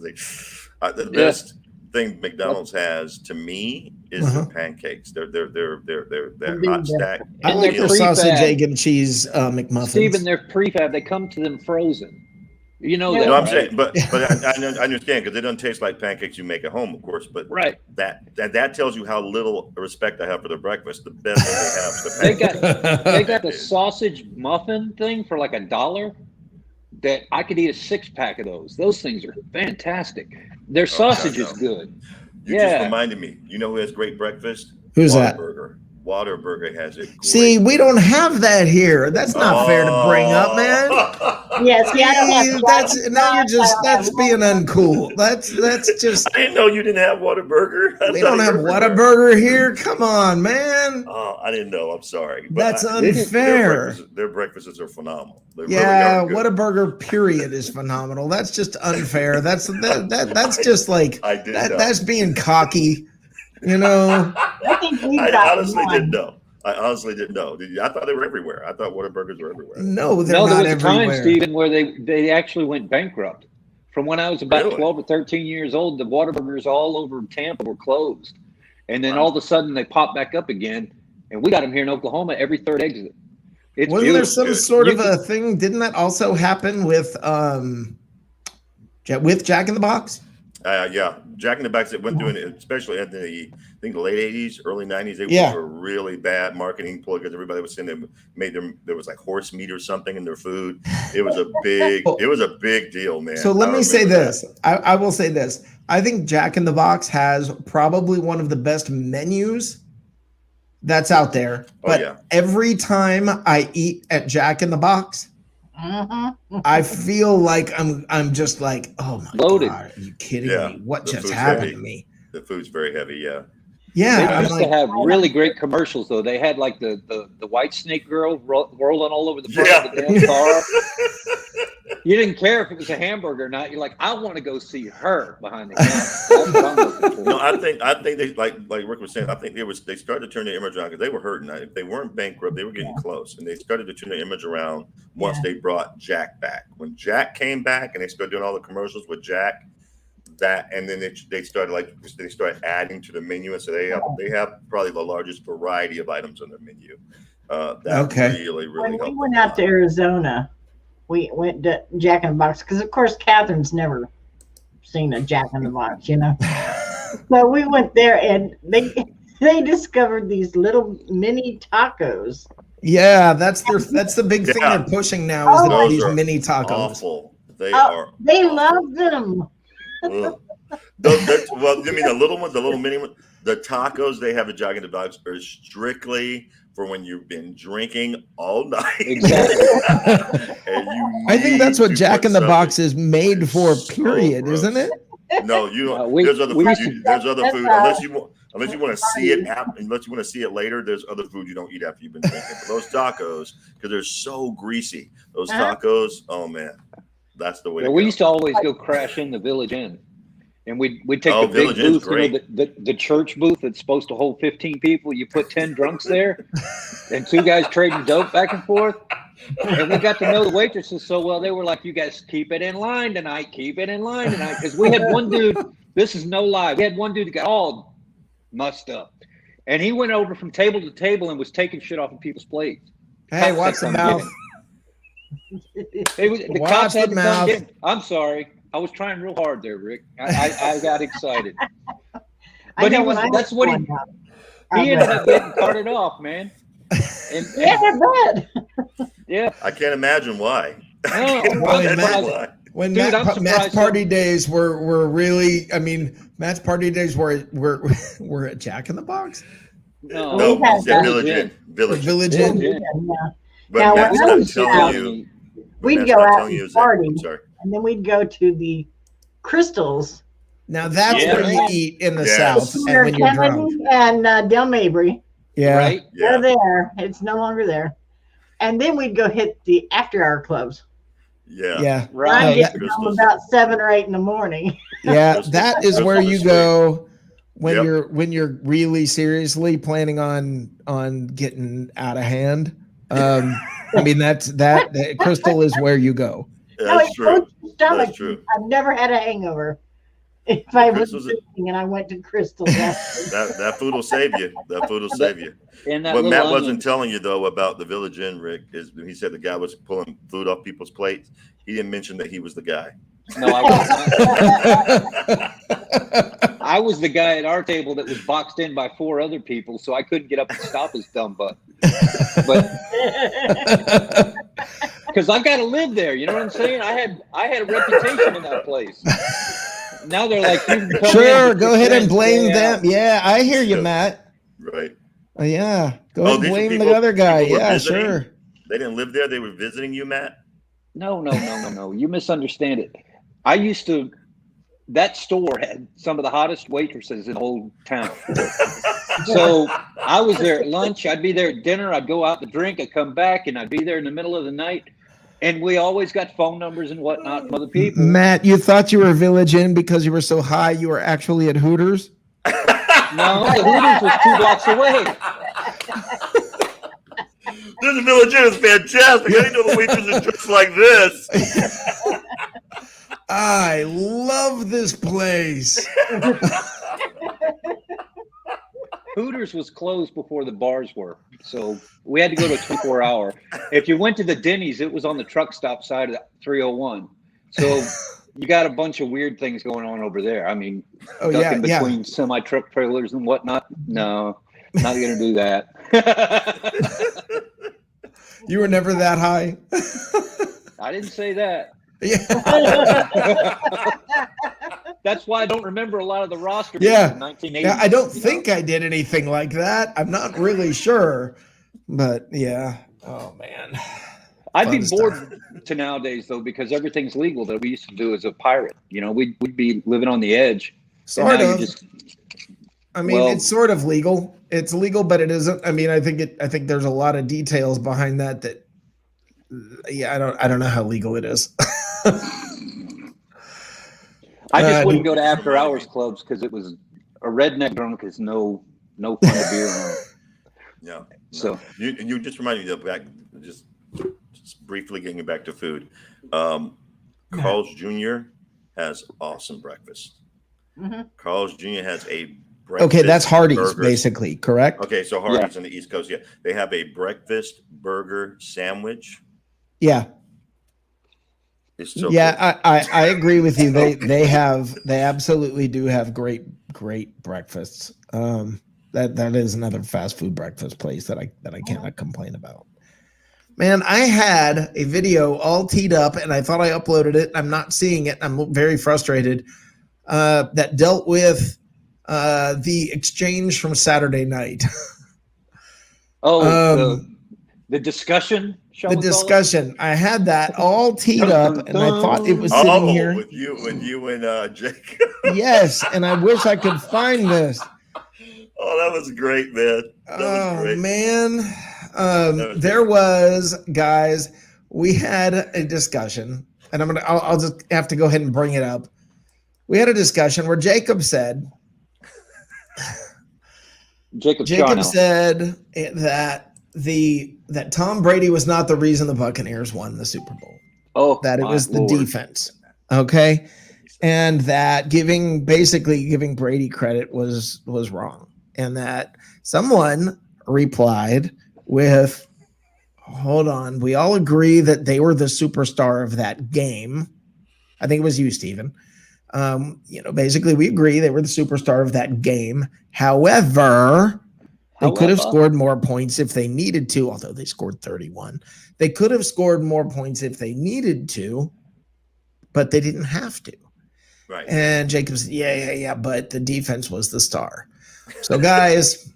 I think the best thing McDonald's has to me is the pancakes. They're hot stack. I And like they're the sausage, prefab. egg, and cheese McMuffins. Steven, they're prefab. They come to them frozen. You know Yeah. that, No, I'm right? saying, but I understand because they don't taste like pancakes you make at home, of course. But Right. that tells you how little respect I have for their breakfast. The best thing they have is the They got the sausage muffin thing for like $1 that I could eat a 6-pack of those. Those things are fantastic. Their sausage is good. You just reminded me. You know who has great breakfast? Who's that? Whataburger. Whataburger has it. See, we don't have that here. That's not fair to bring up, man. Yes, yeah, I don't have That's being uncool. That's just. I didn't know you didn't have Whataburger. We don't have Whataburger here. Come on, man. Oh, I didn't know. I'm sorry. But That's unfair. Their breakfasts are phenomenal. They Yeah, really are good. Whataburger period is phenomenal. That's just unfair. That's just like that's being cocky. You know. I think I honestly didn't know. I thought they were everywhere. I thought Whataburgers were everywhere. No, they're No, not there was a time, everywhere. Stephen, where they actually went bankrupt. From when I was about Really? 12 or 13 years old, the Whataburgers all over Tampa were closed. And then all of a sudden they popped back up again. And we got them here in Oklahoma every third exit. It's Wasn't there beautiful. some sort of a thing? Didn't that also happen with Jack in the Box? Yeah, Jack in the Box. It went through, especially in the the late '80s, early '90s. They were really bad marketing pull because everybody was saying there was like horse meat or something in their food. It was a big deal, man. So let me say this. I will say this. I think Jack in the Box has probably one of the best menus that's out there. But every time I eat at Jack in the Box, I feel like I'm just like, oh my Loaded. God, are you kidding me? What just happened to me? The food's very heavy, yeah. Yeah, they used to have really great commercials though. They had like the white snake girl rolling all over the front of the damn car. You didn't care if it was a hamburger or not. You're like, I want to go see her behind the counter. That's what I'm looking for. No, I think they like Rick was saying. I think they started to turn their image around because they were hurting. If they weren't bankrupt, they were getting close, and they started to turn their image around once they brought Jack back. When Jack came back, and they started doing all the commercials with Jack. And then they started adding to the menu, and so they have probably the largest variety of items on their menu. Really when helped. we went out to Arizona, we went to Jack in the Box because, of course, Catherine's never seen a Jack in the Box, you know. So we went there, and they discovered these little mini tacos. Yeah, that's the big thing they're pushing now is these mini tacos. Awful. They are. They love them. Well, you mean the little ones, the little mini ones? The tacos they have at Jack in the Box are strictly for when you've been drinking all night. Exactly. And I think that's what Jack in the Box is made for. Period, isn't it? No, you don't. There's other food. There's other food unless you want to see it happen. Unless you want to see it later, there's other food you don't eat after you've been drinking. But those tacos, because they're so greasy, those tacos. Oh man. That's the way. Yeah, we used to always go crash in the Village Inn, and we'd take the big booth, the church booth that's supposed to hold 15 people. You put 10 drunks there, and 2 guys trading dope back and forth. And we got to know the waitresses so well. They were like, "You guys keep it in line tonight. Keep it in line tonight." Because we had one dude. This is no lie. We had one dude that got all mussed up, and he went over from table to table and was taking shit off of people's plates. Hey, watch the mouth. The cops had to come get him. I'm sorry. I was trying real hard there, Rick. I got excited. But that's what he ended up getting carted off, man. Yeah. I can't imagine why. No, when Matt's party days were really, Matt's party days were at Jack in the Box. No, Village Inn. Village Inn. Yeah. But Now, Matt's when I not was telling you. We'd go out and party, and then we'd go to the Crystals. Now that's where you eat in the South, and when you're drunk. And Del Mabry. Yeah, right. They're there. It's no longer there. And then we'd go hit the after-hour clubs. Yeah. Right. I'm getting home about 7 or 8 in the morning. Yeah, that is where you go when you're really seriously planning on getting out of hand. That Crystal is where you go. That's true. Stomach. That's true. I've never had a hangover if I was Crystals- drinking and I went to Crystal's. that food will save you. That food will save you. And that What little Matt onion. wasn't telling you though about the Village Inn, Rick, is he said the guy was pulling food off people's plates. He didn't mention that he was the guy. No, I wasn't. I was the guy at our table that was boxed in by 4 other people, so I couldn't get up and stop his dumb butt. But because I've got to live there, you know what I'm saying? I had a reputation in that place. Now they're like, you can come Sure, in, go ahead and blame them. out. Yeah, I hear you, Matt. Right. Yeah, go ahead and these were blame people- the other guy. people were Yeah, visiting? sure. They didn't live there. They were visiting you, Matt. No. You misunderstand it. That store had some of the hottest waitresses in the whole town. So I was there at lunch. I'd be there at dinner. I'd go out to drink. I'd come back, and I'd be there in the middle of the night. And we always got phone numbers and whatnot from other people. Matt, you thought you were Village Inn because you were so high. You were actually at Hooters. No, the Hooters was 2 blocks away. This Village Inn is fantastic. I didn't know the waitress is dressed like this. I love this place. Hooters was closed before the bars were, so we had to go to a 24-hour. If you went to the Denny's, it was on the truck stop side of the 301. So you got a bunch of weird things going on over there. I mean, ducking between semi-truck trailers and whatnot. No, not going to do that. You were never that high. I didn't say that. Yeah. That's why I don't remember a lot of the roster. Yeah. In 1980. Yeah, I don't think I did anything like that. I'm not really sure, but yeah. Oh man. I'd be Fun bored to nowadays though, because everything's legal that we used to do as a pirate. You know, we'd be living on the edge. Sort of. I mean, well, it's sort of legal. It's legal, but it isn't. I mean, I think there's a lot of details behind that. Yeah, I don't know how legal it is. I just wouldn't go to after hours clubs because it was a redneck drunk is no fun to be around. Yeah. No. So you just reminded me of back just briefly getting back to food. Carl's Jr. has awesome breakfast. Mm-hmm. Carl's Jr. has a breakfast. Okay, that's Hardee's burger. basically, correct? Okay, so Hardee's on the East Coast. Yeah, they have a breakfast burger sandwich. Yeah. It's so Yeah, I agree with you. They absolutely do have great breakfasts. That is another fast food breakfast place that I cannot complain about. Man, I had a video all teed up and I thought I uploaded it. I'm not seeing it. I'm very frustrated. That dealt with the exchange from Saturday night. The discussion. The discussion. I had that all teed up, and I thought it was sitting here with you and Jake. Yes, and I wish I could find this. Oh, that was great, man. That was great. Man, there was, guys. We had a discussion, and I'll just have to go ahead and bring it up. We had a discussion where Jacob said said that Tom Brady was not the reason the Buccaneers won the Super Bowl. Oh, that it was the defense. Okay. And that giving Brady credit was wrong. And that someone replied with, hold on, we all agree that they were the superstar of that game. I think it was you, Stephen. Basically we agree they were the superstar of that game. However, they could have scored more points if they needed to, although they scored 31. They could have scored more points if they needed to, but they didn't have to. Right. And Jacob said, yeah, but the defense was the star. So, guys,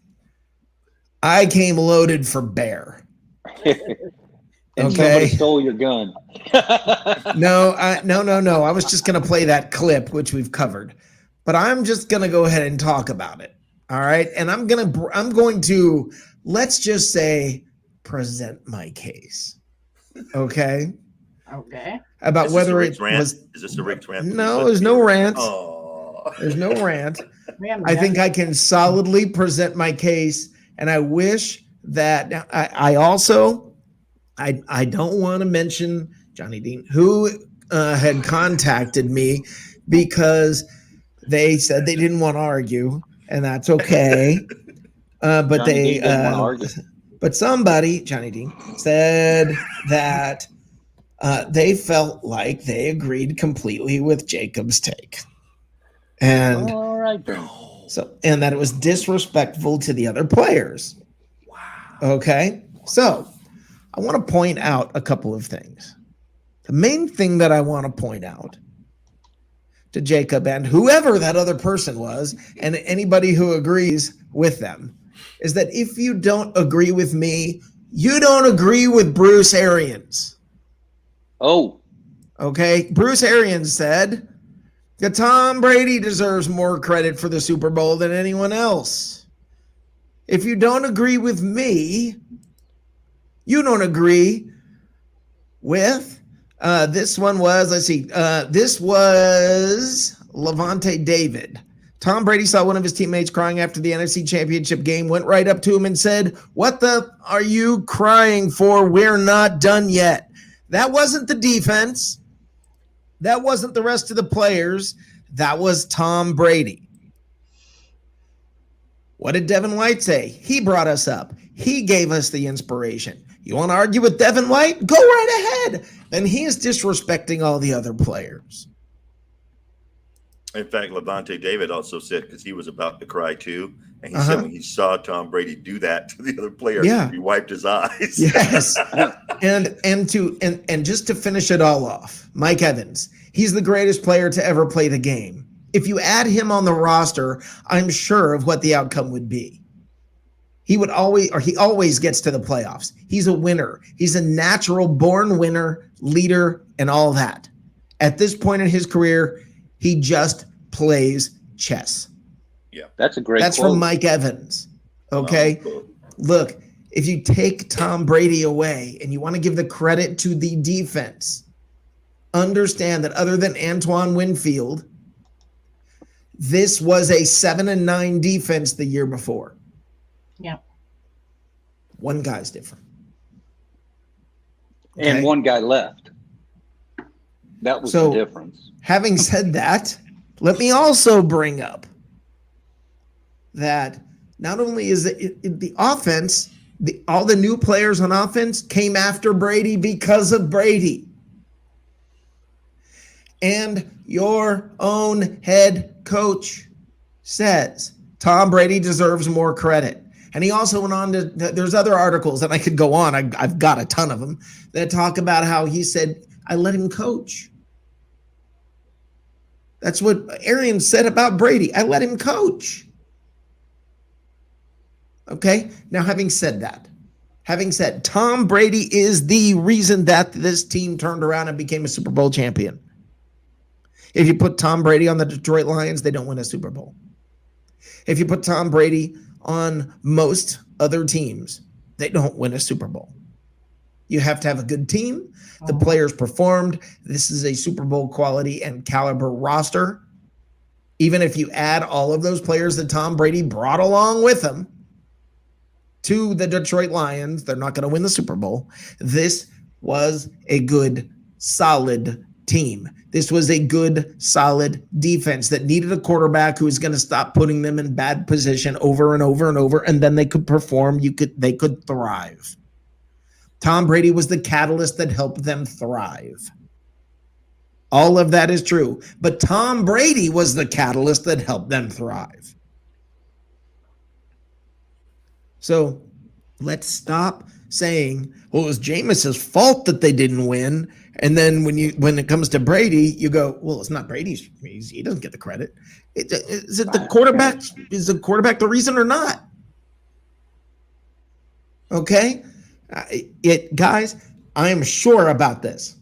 I came loaded for bear. And somebody stole your gun. No. I was just going to play that clip, which we've covered. But I'm just going to go ahead and talk about it. All right. And I'm going to, let's just say, present my case. Okay. Okay. About whether it was. Is this a Rick rant? No, there's no rant. Oh. There's no rant. I think I can solidly present my case. And I wish that I also, I don't want to mention Johnny Dean, who had contacted me because They said they didn't want to argue, and that's okay. But Johnny Dean didn't want to argue. But somebody, Johnny Dean, said that they felt like they agreed completely with Jacob's take, and All right, then. and that it was disrespectful to the other players. Wow. Okay, so I want to point out a couple of things. The main thing that I want to point out to Jacob and whoever that other person was, and anybody who agrees with them, is that if you don't agree with me, you don't agree with Bruce Arians. Oh. Okay? Bruce Arians said that Tom Brady deserves more credit for the Super Bowl than anyone else. If you don't agree with me, you don't agree with this one was, this was Levante David. Tom Brady saw one of his teammates crying after the NFC Championship game, went right up to him and said, "What the are you crying for? We're not done yet." That wasn't the defense. That wasn't the rest of the players. That was Tom Brady. What did Devin White say? He brought us up. He gave us the inspiration. You want to argue with Devin White? Go right ahead. Then he is disrespecting all the other players. In fact, Levante David also said, because he was about to cry too, and he said when he saw Tom Brady do that to the other player, he wiped his eyes. Yes. and just to finish it all off, Mike Evans, he's the greatest player to ever play the game. If you add him on the roster, I'm sure of what the outcome would be. He always gets to the playoffs. He's a winner. He's a natural born winner, leader, and all that. At this point in his career, he just plays chess. Yeah, that's a great That's quote. from Mike Evans. Okay? Cool. Look, if you take Tom Brady away and you want to give the credit to the defense, understand that other than Antoine Winfield, this was a 7-9 defense the year before. Yeah. One guy's different. Okay? And one guy left. That was the difference. Having said that, let me also bring up that not only is it the offense, all the new players on offense came after Brady because of Brady. And your own head coach says Tom Brady deserves more credit. And he also went on to, there's other articles, and I could go on, I've got a ton of them, that talk about how he said, I let him coach. That's what Arians said about Brady. I let him coach. Okay? Now, having said Tom Brady is the reason that this team turned around and became a Super Bowl champion. If you put Tom Brady on the Detroit Lions, they don't win a Super Bowl. If you put Tom Brady on most other teams, they don't win a Super Bowl. You have to have a good team. The players performed. This is a Super Bowl quality and caliber roster. Even if you add all of those players that Tom Brady brought along with him to the Detroit Lions, they're not going to win the Super Bowl. This was a good, solid team. This was a good, solid defense that needed a quarterback who was going to stop putting them in bad position over and over and over, and then they could perform. They could thrive. Tom Brady was the catalyst that helped them thrive. All of that is true, but Tom Brady was the catalyst that helped them thrive. So let's stop saying, well, it was Jameis's fault that they didn't win. And then when it comes to Brady, you go, well, it's not Brady's. He doesn't get the credit. Is it the quarterback? Is the quarterback the reason or not? Okay? Guys, I am sure about this.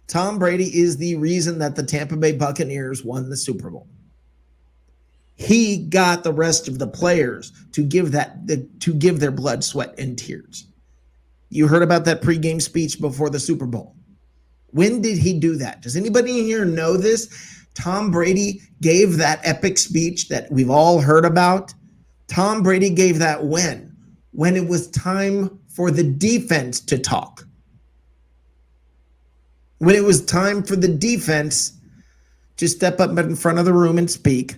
Tom Brady is the reason that the Tampa Bay Buccaneers won the Super Bowl. He got the rest of the players to give their blood, sweat, and tears. You heard about that pregame speech before the Super Bowl. When did he do that? Does anybody in here know this? Tom Brady gave that epic speech that we've all heard about. Tom Brady gave that when it was time for the defense to talk. When it was time for the defense to step up in front of the room and speak,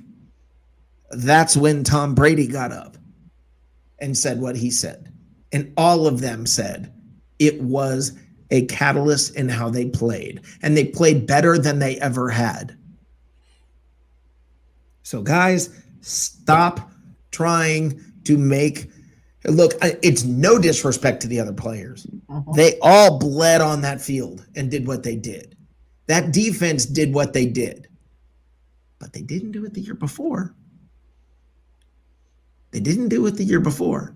that's when Tom Brady got up and said what he said. And all of them said it was a catalyst in how they played. And they played better than they ever had. So, guys, stop trying to make – look, it's no disrespect to the other players. They all bled on that field and did what they did. That defense did what they did. But they didn't do it the year before. They didn't do it the year before.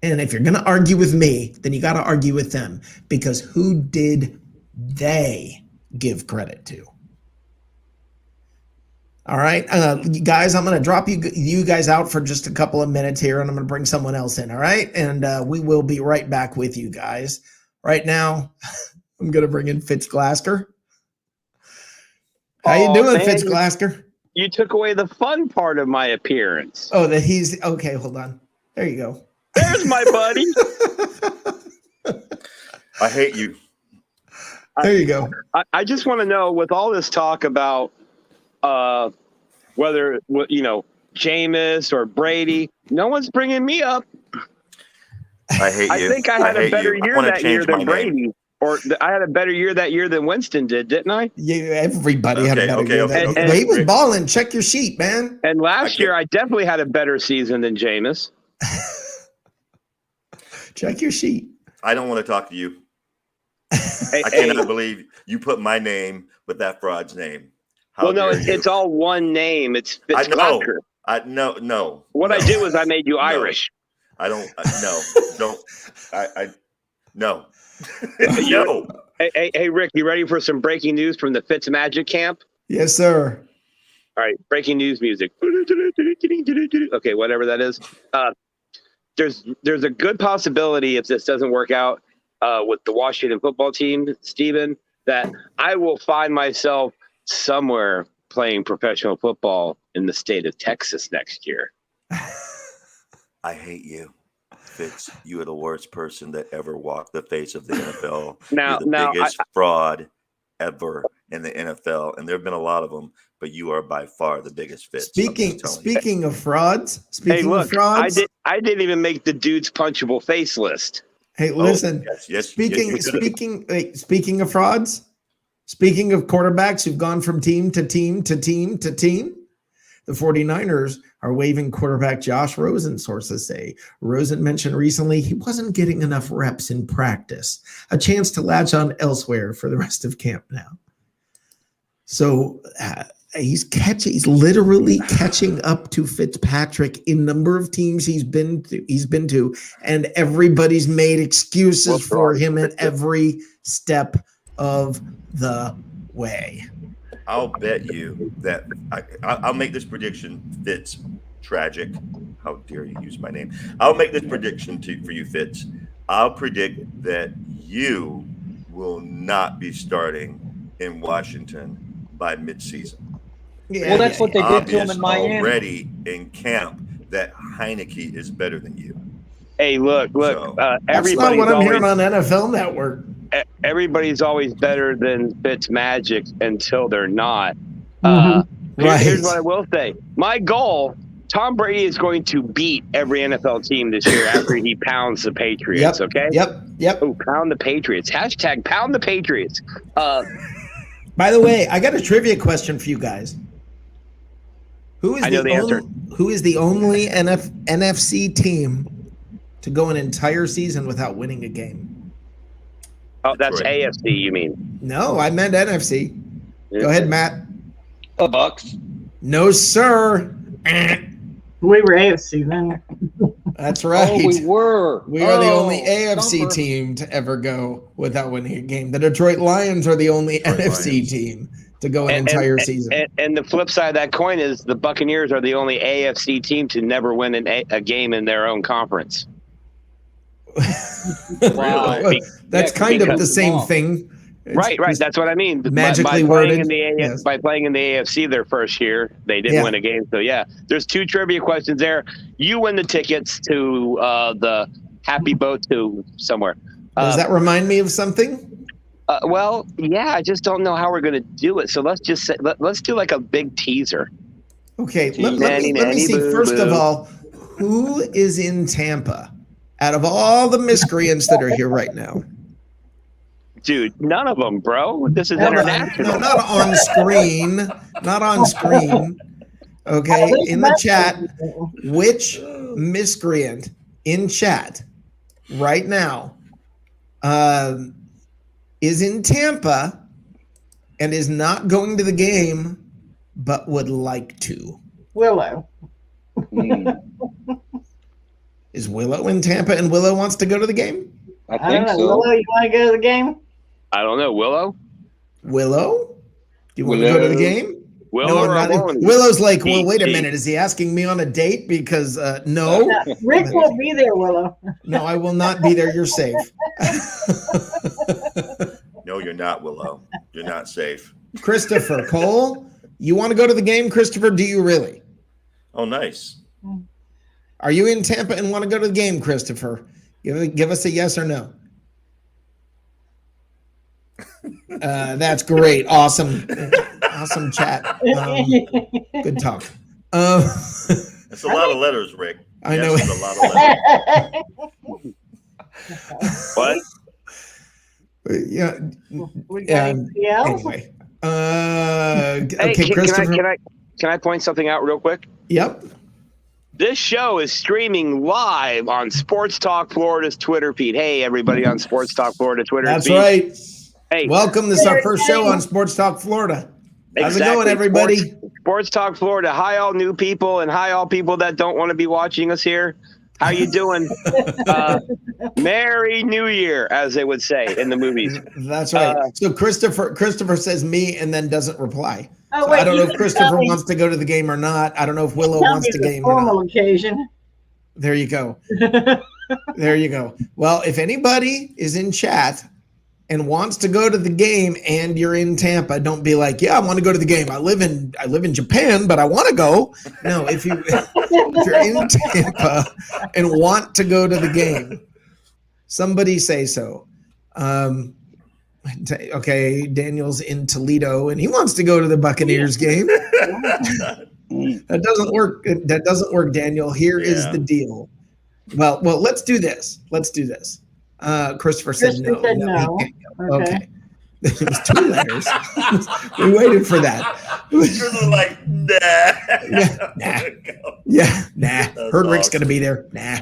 And if you're going to argue with me, then you got to argue with them, because who did they give credit to? All right, guys, I'm going to drop you guys out for just a couple of minutes here, and I'm going to bring someone else in, all right? And we will be right back with you guys. Right now, I'm going to bring in Fitz Glasker. How you doing, man? Fitz Glasker? You took away the fun part of my appearance. Oh, that he's – okay, hold on. There you go. There's my buddy. I hate you. There you go. I just want to know, with all this talk about whether, Jameis or Brady, no one's bringing me up. I hate you. I think I had a better year that year than Brady. Or I had a better year that year than Winston did, didn't I? Yeah, everybody had a better year. And he was balling. Check your sheet, man. And last year, I definitely had a better season than Jameis. Check your sheet. I don't want to talk to you. I cannot believe you put my name with that fraud's name. It's all one name. It's I know. No. No. What I did was I made you Irish. I don't. No. Don't. No. No. Hey, Rick, you ready for some breaking news from the Fitz Magic camp? Yes, sir. All right, breaking news music. Okay, whatever that is. There's a good possibility, if this doesn't work out with the Washington football team, Stephen, that I will find myself somewhere playing professional football in the state of Texas next year. I hate you. Fitz, you are the worst person that ever walked the face of the NFL. You're the biggest fraud ever in the NFL, and there have been a lot of them, but you are by far the biggest Fitz. Speaking of frauds, I didn't even make the dude's punchable face list. Hey, listen. Yes. Speaking of frauds, speaking of quarterbacks who've gone from team to team to team to team, the 49ers are waiving quarterback Josh Rosen, sources say. Rosen mentioned recently he wasn't getting enough reps in practice, a chance to latch on elsewhere for the rest of camp now. So he's literally catching up to Fitzpatrick in number of teams he's been to, and everybody's made excuses for him at every step of the way. I'll bet you that I'll make this prediction, Fitz. Tragic. How dare you use my name? I'll make this prediction for you, Fitz. I'll predict that you will not be starting in Washington by midseason. Well, that's what they did to him in Miami. Already in camp that Heineke is better than you. Hey, look. That's not what I'm hearing on NFL Network. Everybody's always better than Fitz Magic until they're not. Here's what I will say. My goal, Tom Brady is going to beat every NFL team this year after he pounds the Patriots, okay? Yep. Oh, pound the Patriots. # pound the Patriots. By the way, I got a trivia question for you guys. Who is the only NFC team to go an entire season without winning a game? Oh, that's AFC, you mean? No, I meant NFC. Go ahead, Matt. The Bucs. No, sir. We were AFC then. That's right. Oh, we were. We are the only AFC team to ever go without winning a game. The Detroit Lions are the only NFC team to go an entire season. And the flip side of that coin is the Buccaneers are the only AFC team to never win a game in their own conference. Wow. That's kind of the same thing. Right. That's what I mean. Magically worded. Yes. By playing in the AFC their first year, they didn't win a game. So, there's 2 trivia questions there. You win the tickets to the Happy Boat to somewhere. Does that remind me of something? Well, yeah, I just don't know how we're going to do it. So let's just say, let's do like a big teaser. Okay, let me see. First of all, who is in Tampa out of all the miscreants that are here right now? Dude, none of them, bro. This is international. No, not on screen. Not on screen. Okay, in the chat, which miscreant in chat right now is in Tampa and is not going to the game but would like to? Willow. Is Willow in Tampa and Willow wants to go to the game? I don't think know. so. Willow, you want to go to the game? I don't know. Willow? Willow? Do you want to go to the game? Willow Willow's like, well, wait a minute. Is he asking me on a date? Because no. Rick won't be there, Willow. No, I will not be there. You're safe. No, you're not, Willow. You're not safe. Christopher Cole, you want to go to the game, Christopher? Do you really? Oh, nice. Are you in Tampa and want to go to the game, Christopher? Give us a yes or no. That's great. Awesome chat. Good talk. That's a lot of letters, Rick. I know. It's a lot of letters. What? Yeah. Anyway. Okay, Christopher. Can I point something out real quick? Yep. This show is streaming live on Sports Talk Florida's Twitter feed. Hey, everybody on Sports Talk Florida Twitter That's feed. right. Hey, welcome. This is our first show on Sports Talk Florida. How's it going, everybody? Sports Talk Florida. Hi, all new people, and hi, all people that don't want to be watching us here. How you doing? Merry New Year, as they would say in the movies. That's right. So Christopher says me and then doesn't reply. Oh, so wait, I don't know if Christopher wants to go to the game or not. I don't know if Willow wants to game or not. Occasion. There you go. There you go. Well, if anybody is in chat and wants to go to the game and you're in Tampa, don't be like, yeah, I want to go to the game. I live in Japan, but I want to go. No, if you're in Tampa and want to go to the game, somebody say so. Okay, Daniel's in Toledo and he wants to go to the Buccaneers game. That doesn't work. That doesn't work, Daniel. Here is the deal. Well, let's do this. Christopher said no. Okay. It was 2 letters. We waited for that. You're like, nah. Nah. Heard Rick's going to be there. Nah.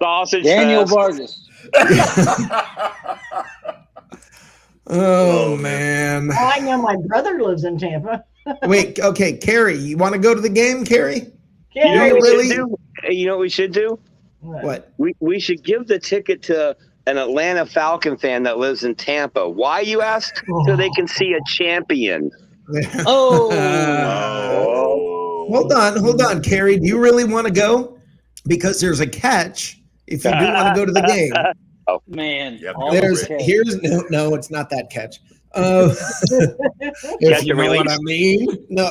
Sausage Daniel fest. Vargas. Oh, man. I know my brother lives in Tampa. Wait, okay, Carrie, you want to go to the game, Carrie? You know what really? we should do? You know what we should do? What? We should give the ticket to an Atlanta Falcon fan that lives in Tampa. Why, you ask? So they can see a champion. Oh. Hold on, Carrie. Do you really want to go? Because there's a catch if you do want to go to the game. Oh man. Yep. No, it's not that catch. If you know what I mean. No,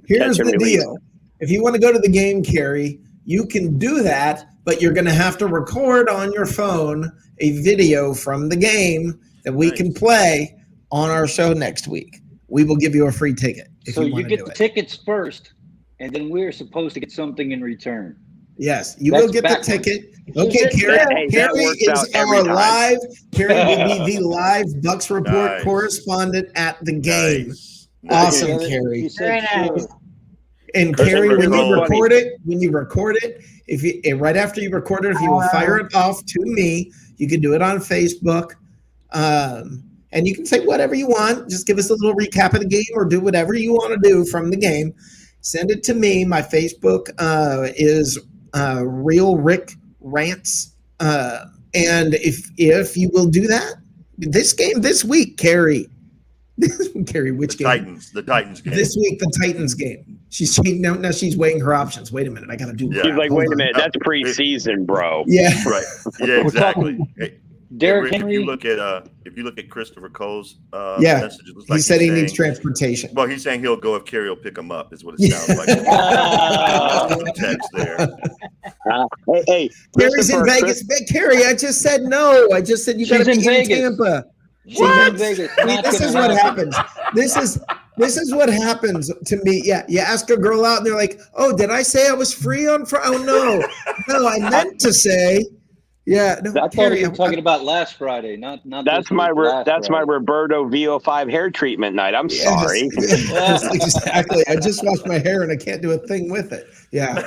here's the deal. If you want to go to the game, Carrie, you can do that, but you're going to have to record on your phone a video from the game that we can play on our show next week. We will give you a free ticket. So you get the tickets first, and then we're supposed to get something in return. Yes, you will get the ticket. Okay, Carrie. Carrie is our live. Carrie will be the live Bucs Report correspondent at the game. Nice. Awesome, Carrie. Very nice. And Carrie, when you record it, if you right after you record it, if you will fire it off to me, you can do it on Facebook, and you can say whatever you want. Just give us a little recap of the game, or do whatever you want to do from the game. Send it to me. My Facebook is Real Rick Rants, and if you will do that, this game this week, Carrie. Carrie, which game? The Titans game. This week, the Titans game. Now she's weighing her options. Wait a minute, I got to do. Yeah. She's like, wait a minute, that's preseason, bro. Yeah, Right. Yeah, exactly. Hey, Derrick Rick, Henry. if you look at Christopher Cole's messages, it looks he said he needs transportation. Well, he's saying he'll go if Carrie will pick him up. Is what it sounds like. Text there. Hey, Carrie's in Vegas. Carrie, I just said no. I just said you got to She's be in in Vegas. Tampa. She's in Vegas. Not This is gonna what happen. happens. This is what happens to me. Yeah, you ask a girl out and they're like, "Oh, did I say I was free on Friday? Oh no, I meant to say." Yeah, no, I thought Carrie, you were talking about last Friday, not That's this week, last my Friday. Roberto VO5 hair treatment night. I'm sorry. Yes, exactly. I just washed my hair and I can't do a thing with it. Yeah.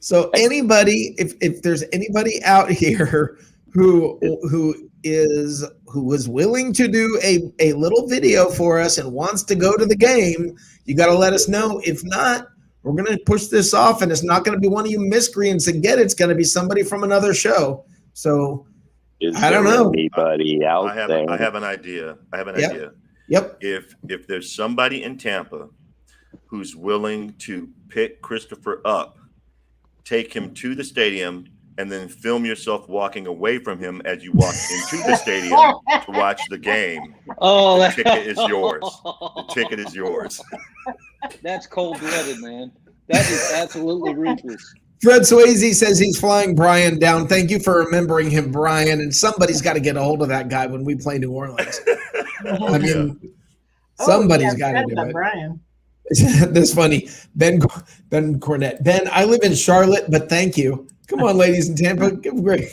So anybody, if there's anybody out here who was willing to do a little video for us and wants to go to the game, you got to let us know. If not, we're going to push this off, and it's not going to be one of you miscreants and get it. It's going to be somebody from another show. So I don't know. Anybody out there? I have an idea. Yep. If there's somebody in Tampa who's willing to pick Christopher up, take him to the stadium, and then film yourself walking away from him as you walk into the stadium to watch the game, the ticket is yours. The ticket is yours. That's cold-blooded, man. That is absolutely ruthless. Fred Swayze says he's flying Brian down. Thank you for remembering him, Brian. And somebody's got to get a hold of that guy when we play New Orleans. I mean, somebody's got to do it. Brian. That's funny. Ben Cornett. Ben, I live in Charlotte, but thank you. Come on, ladies in Tampa. Give great.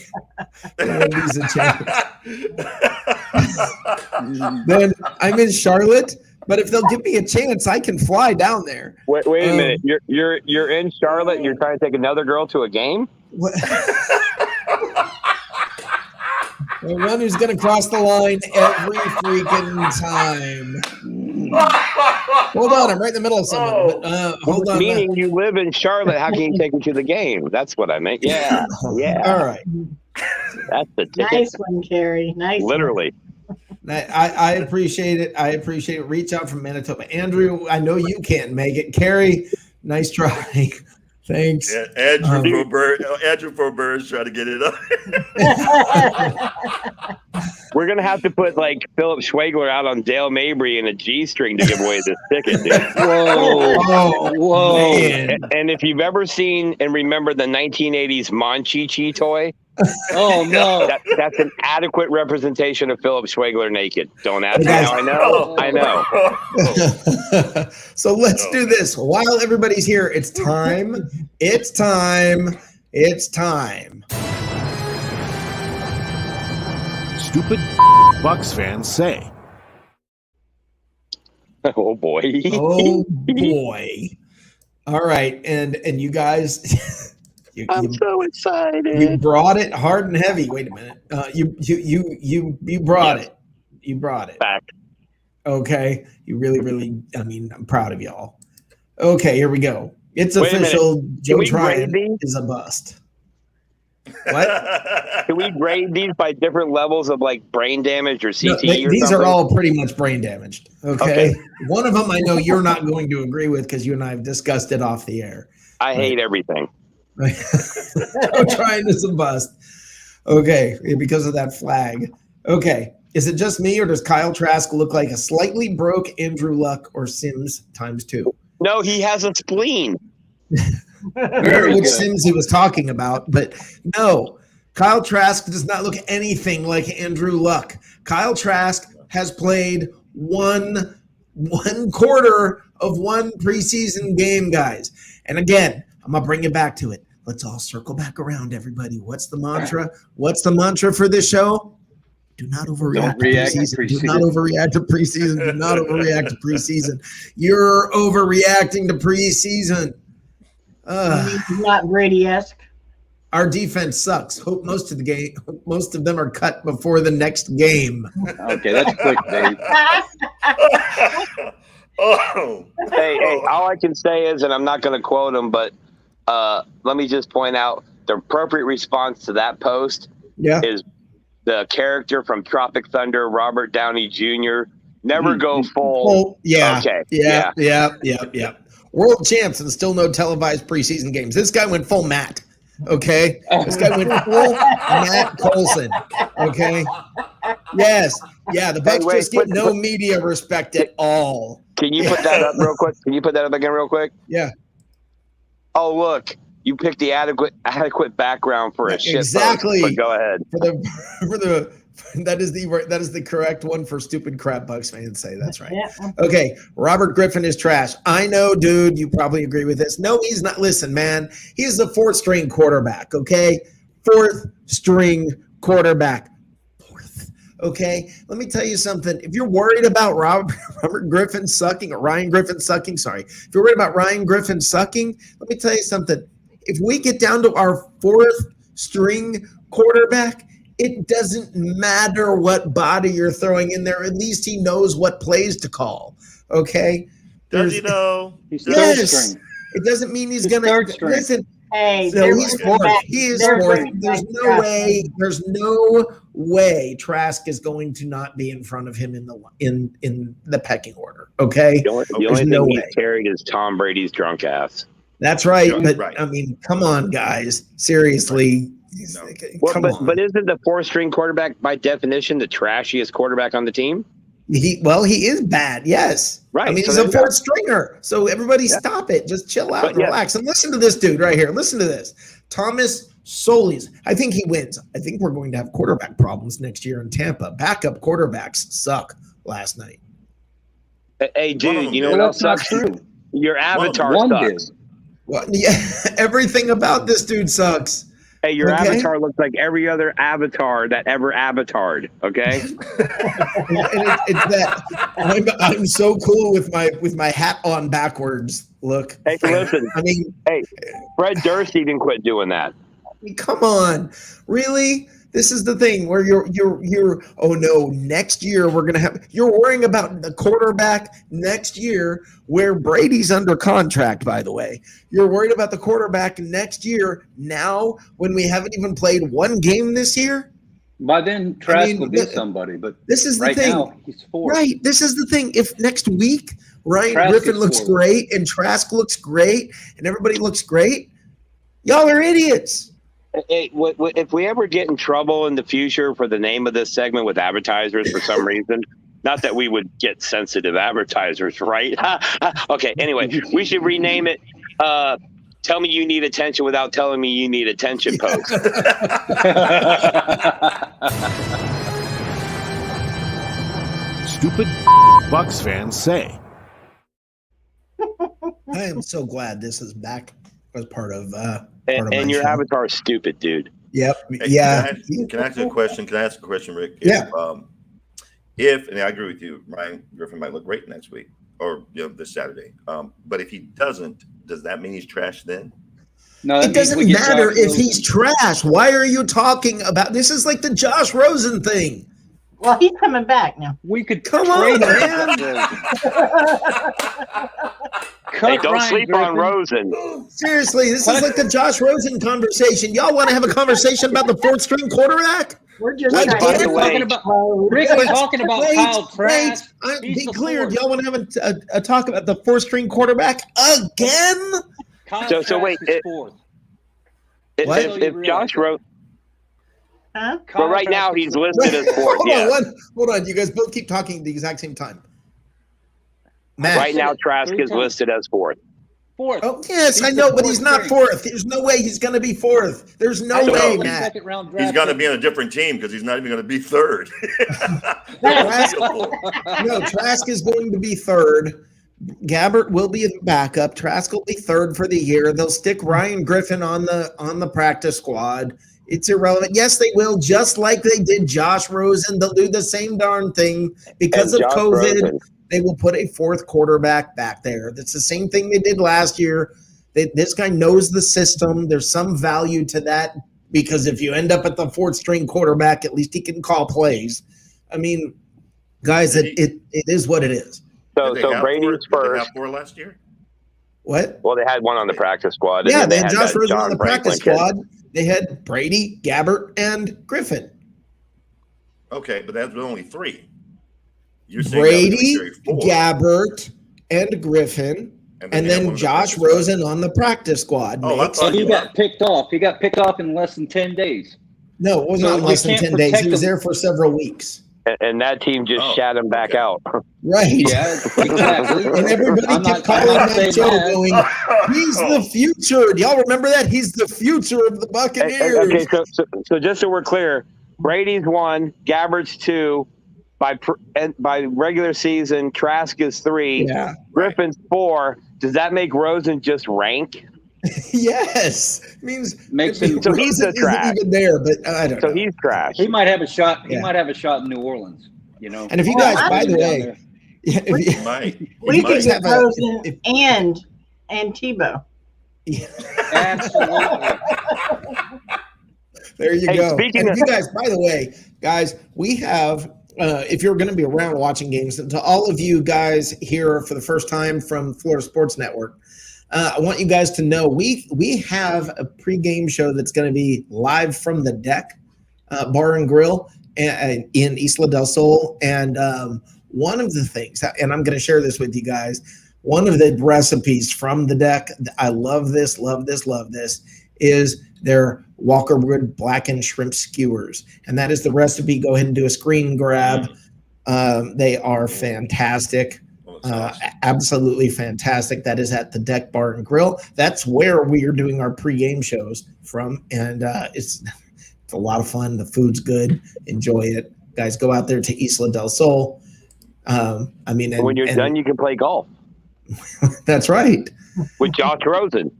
Ladies in Tampa. Ben, I'm in Charlotte, but if they'll give me a chance, I can fly down there. Wait a minute. You're in Charlotte and you're trying to take another girl to a game? What? The one who's going to cross the line every freaking time. Hold on, I'm right in the middle of something. But, hold on. Meaning you live in Charlotte, how can you take her to the game? That's what I meant. Yeah. Yeah. All right. That's the ticket. Nice one, Carrie. Nice. Literally. I appreciate it. I appreciate it. Reach out from Manitoba. Andrew, I know you can't make it. Carrie, nice try. Thanks. Yeah, Andrew Forber is trying to get it up. We're going to have to put like Philip Schwegler out on Dale Mabry in a G-string to give away this ticket, dude. Whoa. And if you've ever seen and remember the 1980s Monchichi toy, oh no, that's an adequate representation of Philip Schwegler naked. Don't ask me how I know. So let's do this while everybody's here. It's time. Stupid Bucs fans say. Oh boy. Oh boy. All right, and you guys. I'm so excited. You brought it hard and heavy. Wait a minute. You brought it. You brought it. Back. Okay. You really. I mean, I'm proud of y'all. Okay, here we go. It's official. Joe Tryon is a bust. What? Can we grade these by different levels of like brain damage or CTE? No, or these something? are all pretty much brain damaged. Okay. One of them I know you're not going to agree with because you and I have discussed it off the air. I hate everything. Joe Tryon is a bust. Okay, because of that flag. Okay, is it just me or does Kyle Trask look like a slightly broke Andrew Luck or Sims ×2? No, he has a spleen. Which Sims he was talking about, but no, Kyle Trask does not look anything like Andrew Luck. Kyle Trask has played one quarter of one preseason game, guys. And again, I'm going to bring it back to it. Let's all circle back around, everybody. What's the mantra? What's the mantra for this show? Do not overreact to preseason. Do not overreact to preseason. Do not overreact to preseason. You're overreacting to preseason. Not Brady-esque. Our defense sucks. Hope most of them are cut before the next game. Okay, that's quick, Dave. Hey, all I can say is, and I'm not going to quote him, but let me just point out the appropriate response to that post is the character from Tropic Thunder, Robert Downey Jr. Never go full. Yeah. Okay. Yeah. World champs and still no televised preseason games. This guy went full Matt. Okay. This guy went full Matt Coulson. Okay. Yes. Yeah. The Bucs just get no media respect at all. Can you put that up real quick? Can you put that up again real quick? Yeah. Oh, look. You picked the adequate background for a shit exactly. post, but go ahead. That is the correct one for stupid crap Bucs fans say. That's right. Yeah. Okay, Robert Griffin is trash. I know, dude. You probably agree with this. No, he's not. Listen, man. He's the fourth string quarterback. Okay, fourth string quarterback. Okay, let me tell you something. If you're worried about Robert Griffin sucking, or Ryan Griffin sucking, if you're worried about Ryan Griffin sucking, let me tell you something. If we get down to our fourth string quarterback, it doesn't matter what body you're throwing in there. At least he knows what plays to call. Okay? Does he know? He's Yes. third string. It doesn't mean he's going third to string. listen. Hey, So he's fourth. He is fourth. There's no way Trask is going to not be in front of him in the pecking order. Okay. The only thing he's carried is Tom Brady's drunk ass. That's right. But Right. I mean, come on, guys. Seriously. No. But isn't the fourth string quarterback by definition the trashiest quarterback on the team? He is bad. Yes. Right. I mean, So he's there a you go. fourth stringer. So everybody stop it. Just chill out and relax. And listen to this dude right here. Listen to this. Thomas Solis. I think he wins. I think we're going to have quarterback problems next year in Tampa. Backup quarterbacks suck last night. Hey, dude, you know what Well, else that's not sucks? true. Your avatar One sucks. did. Well, yeah, everything about this dude sucks. Hey, your Okay. avatar looks like every other avatar that ever avatared. Okay. And it's that I'm so cool with my hat on backwards look. Hey, listen. I mean, Fred Durst even quit doing that. come on, really? This is the thing where you're oh no, next year you're worrying about the quarterback next year where Brady's under contract, by the way. You're worried about the quarterback next year now when we haven't even played one game this year? By then, Trask will be somebody, but this is the right thing. now, he's fourth. Right. This is the thing. If next week Ryan Trask Griffin is looks fourth. great and Trask looks great and everybody looks great, y'all are idiots. Hey, if we ever get in trouble in the future for the name of this segment with advertisers for some reason, not that we would get sensitive advertisers, right? Okay, anyway, we should rename it Tell Me You Need Attention Without Telling Me You Need Attention post. Stupid Bucs fans say. I am so glad this is back as part of And your show. avatar is stupid, dude. Yep. Hey, Yeah. Can I ask you a question? Can I ask a question, Rick? Yeah. If and I agree with you, Ryan Griffin might look great next week or this Saturday. But if he doesn't, does that mean he's trash then? No, that It means doesn't we get matter Josh if Rosen. he's trash. Why are you talking about this? Is like the Josh Rosen thing. Well, he's coming back now. We could Come trade on, him for man. Hey, don't Ryan sleep on Griffin. Rosen. Seriously, this is like the Josh Rosen conversation. Y'all want to have a conversation about the fourth string quarterback? We're just Like, trying by to the way- Talking about close. Rick, we're talking about Kyle Trask. Be He's the clear. fourth. Y'all want to have a talk about the fourth string quarterback again? Kyle So Trask wait, is fourth. What? If Josh Rosen, Huh? but right now Trask is he's fourth. listed as fourth. Yeah. Hold on. You guys both keep talking at the exact same time. Matt. Right now, Trask Three is times. listed as fourth. Fourth. Oh, yes, He's I the know, but fourth he's not string. fourth. There's no way he's going to be fourth. There's no I don't way, know. Matt. Second round draft He's going to pick. be on a different team because he's not even going to be third. Trask, no, Trask is going to be third. Gabbert will be the backup. Trask will be third for the year. They'll stick Ryan Griffin on the practice squad. It's irrelevant. Yes, they will, just like they did Josh Rosen. They'll do the same darn thing because And of Josh COVID. Rosen. They will put a fourth quarterback back there. That's the same thing they did last year. This guy knows the system. There's some value to that because if you end up at the fourth string quarterback, at least he can call plays. I mean, guys, it is what it is. So Brady's Did they first. have four last year? What? Well, they had one on the practice squad. Yeah, and they then had Josh that Rosen on John the practice Franklin kid. squad. They had Brady, Gabbert, and Griffin. Okay, but that's only three. You're saying Brady, that was four. Gabbert, and Griffin, and they had one then on the Josh practice squad. Rosen on the practice squad. Oh, I Makes- thought He you got picked off. He got picked off in less than 10 days. No, it was So not you less than can't 10 days. protect He was him. there for several weeks. And that team just shat him back out. Right. Yeah, exactly. And everybody I'm kept not calling that saying show that. going, he's the future. Do y'all remember that? He's the future of the Buccaneers. Okay, so just so we're clear, Brady's 1, Gabbard's 2. By regular season, Trask is 3. Yeah. Griffin's 4. Does that make Rosen just rank? Yes. Makes him so he's the trash. Even there, but I don't know. So he's trash. He might have a shot. He might have a shot in New Orleans. You know. And if you guys, by the way, we could have Rosen and Tebow. Yeah. Absolutely. There you go. And Speaking of you guys, by the way, guys, we have. If you're going to be around watching games, and to all of you guys here for the first time from Florida Sports Network, I want you guys to know we have a pregame show that's going to be live from the Deck Bar and Grill in Isla del Sol. And one of the things, and I'm going to share this with you guys, one of the recipes from the Deck, I love this, is their Walker Wood blackened shrimp skewers. And that is the recipe. Go ahead and do a screen grab. They are fantastic. Absolutely fantastic. That is at the Deck Bar and Grill. That's where we are doing our pregame shows from. And it's a lot of fun. The food's good. Enjoy it. Guys, go out there to Isla del Sol. When you're done, you can play golf. That's right. With Josh Rosen.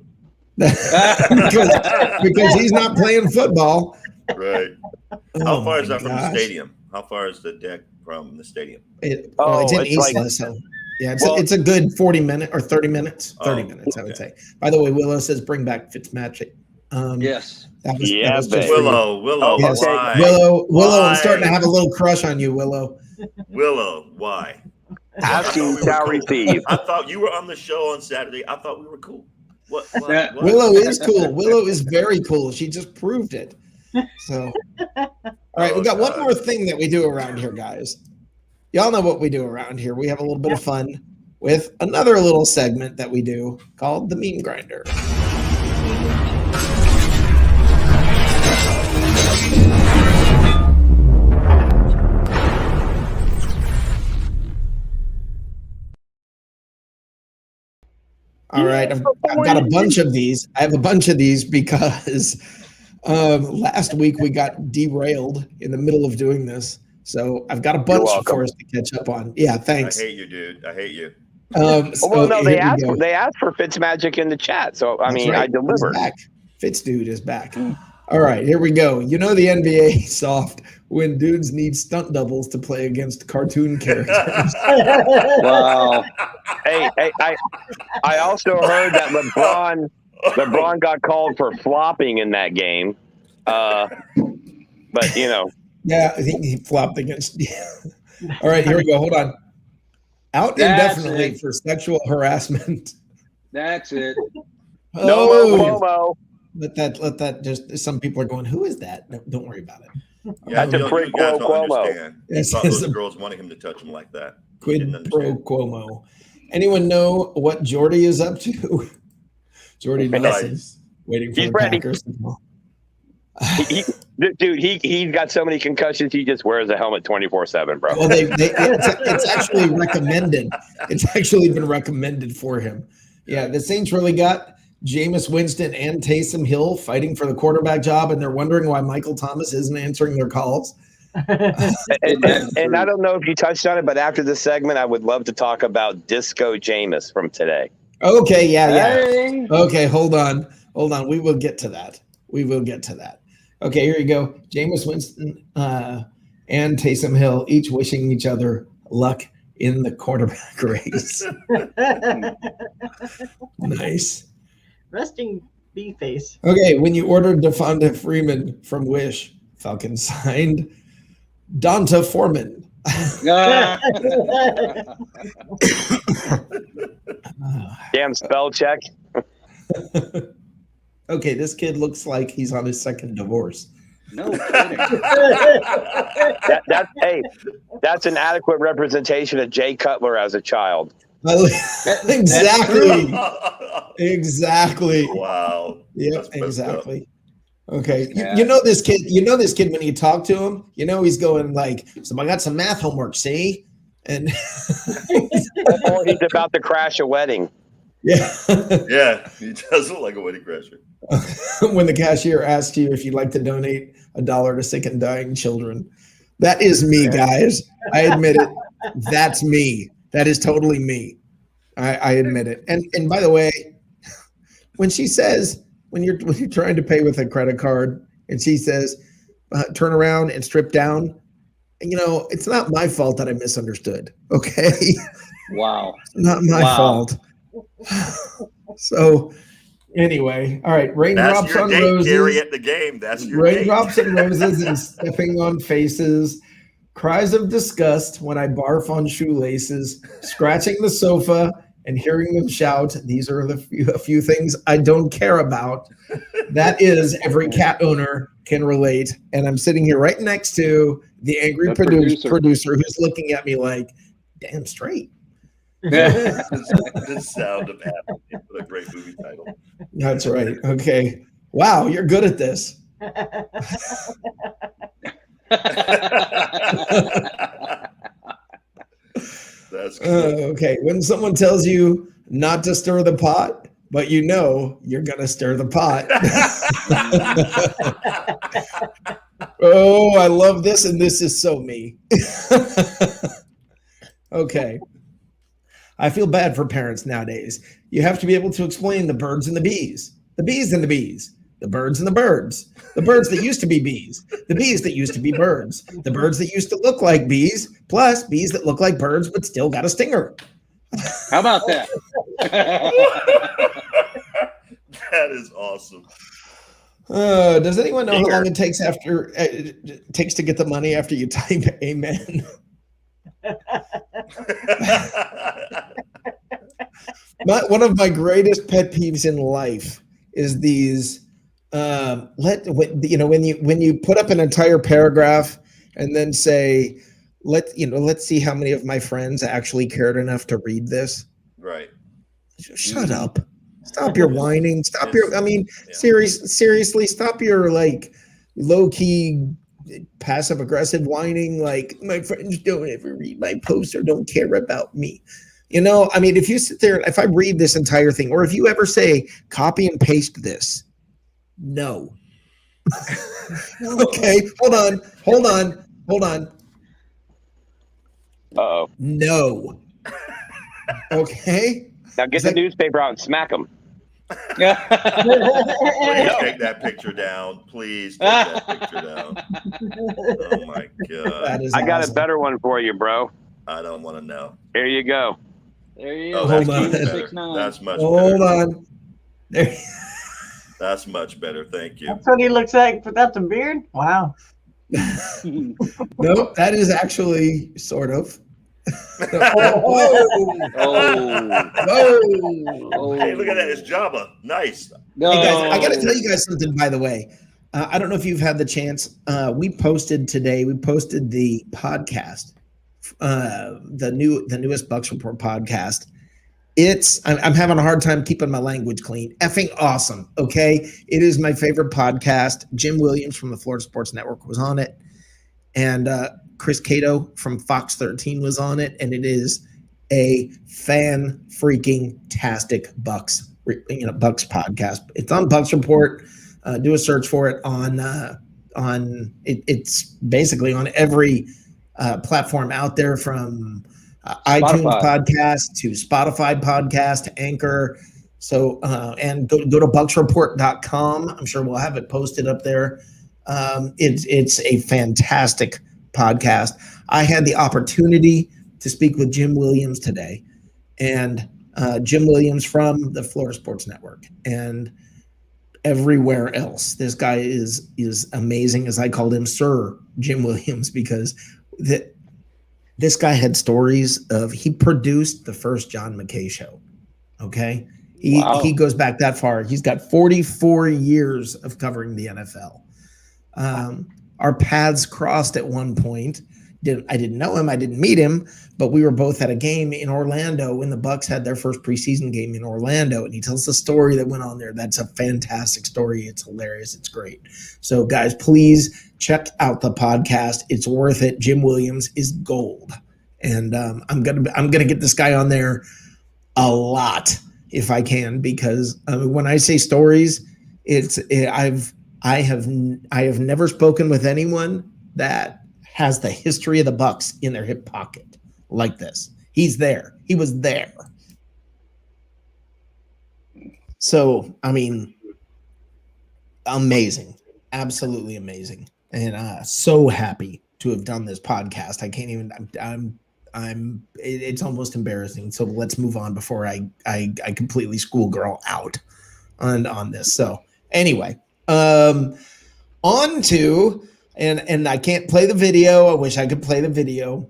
because he's not playing football. Right. How far is that from the stadium? How far is the Deck from the stadium? It's in Isla, so yeah, it's a good 40 minutes or 30 minutes. 30 minutes, I would say. By the way, Willow says bring back Fitzmagic. Yes. That was Willow. Yes. Why? Willow, I'm starting to have a little crush on you, Willow. Willow, why? Asking shall receive. I thought you were on the show on Saturday. I thought we were cool. What? Willow is cool. Willow is very cool. She just proved it. So, all right, we got one more thing that we do around here, guys. Y'all know what we do around here. We have a little bit of fun with another little segment that we do called the Meme Grinder. All right, I've got a bunch of these. I have a bunch of these because last week we got derailed in the middle of doing this. So I've got a bunch for us to catch up on. Yeah, thanks. I hate you, dude. I hate you. They asked for Fitzmagic in the chat. So, I delivered. Fitz dude is back. All right, here we go. You know the NBA is soft when dudes need stunt doubles to play against cartoon characters. Wow. Hey, I also heard that LeBron got called for flopping in that game. But Yeah, he flopped against. All right, here we go. Hold on. Out indefinitely for sexual harassment. That's it. No Cuomo. Let that just. Some people are going, who is that? No, don't worry about it. Yeah, that's a quid pro quo. He thought those girls wanted him to touch him like that. Quid pro quo. Anyone know what Jordy is up to? Jordy Nelson waiting for the Packers. He's got so many concussions. He just wears a helmet 24/7, bro. Well, it's actually recommended. It's actually been recommended for him. Yeah, the Saints really got Jameis Winston and Taysom Hill fighting for the quarterback job, and they're wondering why Michael Thomas isn't answering their calls. and I don't know if you touched on it, but after this segment, I would love to talk about Disco Jameis from today. Okay, yeah. Hey. Okay, hold on. We will get to that. Okay, here you go. Jameis Winston and Taysom Hill each wishing each other luck in the quarterback race. Nice. Resting bee face. Okay, when you ordered Devonta Freeman from Wish, Falcon signed Donta Foreman. Damn spell check. Okay, this kid looks like he's on his second divorce. No kidding. That's an adequate representation of Jay Cutler as a child. Exactly. Wow. Yep, exactly. Okay. Yeah. You know this kid. You know this kid when you talk to him. You know he's going like, "So I got some math homework. See," and Or he's about to crash a wedding. yeah. Yeah, he does look like a wedding crasher. When the cashier asks you if you'd like to donate $1 to sick and dying children, that is me, guys. I admit it. That's me. That is totally me. I admit it. And by the way, when she says when you're trying to pay with a credit card and she says turn around and strip down, it's not my fault that I misunderstood. Okay, Wow. not my fault. So anyway, all right. Raindrops That's your on date, roses. Gary, at the game. That's your Raindrops date. and roses and stepping on faces. Cries of disgust when I barf on shoelaces. Scratching the sofa and hearing them shout. These are a few things I don't care about. That is, every cat owner can relate. And I'm sitting here right next to the angry producer who's looking at me like, damn straight. The sound of happiness. What a great movie title. That's right. Okay. Wow, you're good at this. That's good. Okay. When someone tells you not to stir the pot, but you're gonna stir the pot. Oh, I love this, and this is so me. Okay. I feel bad for parents nowadays. You have to be able to explain the birds and the bees, the bees and the bees, the birds and the birds that used to be bees, the bees that used to be birds, the birds that used to look like bees, plus bees that look like birds but still got a stinger. How about that? That is awesome. Does anyone know how long it takes to get the money after you type amen? One of my greatest pet peeves in life is these when you put up an entire paragraph and then say let's see how many of my friends actually cared enough to read this. Right. Shut up. Stop your whining. Seriously, stop your low-key passive aggressive whining, like my friends don't ever read my posts or don't care about me. If you sit there, if I read this entire thing, or if you ever say copy and paste this, no. Okay, hold on. Uh-oh. No. Okay. Now get the newspaper out and smack them. Please take that picture down. Please take that picture down. Oh my God. I got a better one for you, bro. I don't want to know. Here you go. There you Oh, go. that's Hold much on. better. That's much Hold better. on. There. That's much better. Thank you. That's what he looks like without the beard? Wow. Nope, that is actually sort of. Oh. Hey, look at that. It's Jabba. Nice. No. Hey guys, I got to tell you guys something, by the way. I don't know if you've had the chance. We posted the podcast, the newest Bucs Report podcast. I'm having a hard time keeping my language clean. Effing awesome. Okay. It is my favorite podcast. Jim Williams from the Florida Sports Network was on it. And Chris Cato from Fox 13 was on it. And it is a fan-freaking-tastic Bucs podcast. It's on Bucs Report. Do a search for it it's basically on every platform out there, from iTunes podcast to Spotify podcast to Anchor. So and go to bucsreport.com. I'm sure we'll have it posted up there. It's a fantastic podcast. I had the opportunity to speak with Jim Williams today, and Jim Williams from the Florida Sports Network and everywhere else. This guy is amazing, as I called him Sir Jim Williams, because this guy had stories of, he produced the first John McKay show. Okay. He goes back that far. He's got 44 years of covering the NFL. Our paths crossed at one point I didn't know him. I didn't meet him, but we were both at a game in Orlando when the Bucs had their first preseason game in Orlando. And he tells the story that went on there. That's a fantastic story. It's hilarious. It's great. So guys, please check out the podcast. It's worth it. Jim Williams is gold. And I'm gonna get this guy on there a lot if I can, because when I say stories, I have never spoken with anyone that has the history of the Bucs in their hip pocket like this. He's there. He was there. So, I mean, amazing. Absolutely amazing. And so happy to have done this podcast. I can't even, it's almost embarrassing. So let's move on before I completely schoolgirl out on this. So anyway, on to, and I can't play the video. I wish I could play the video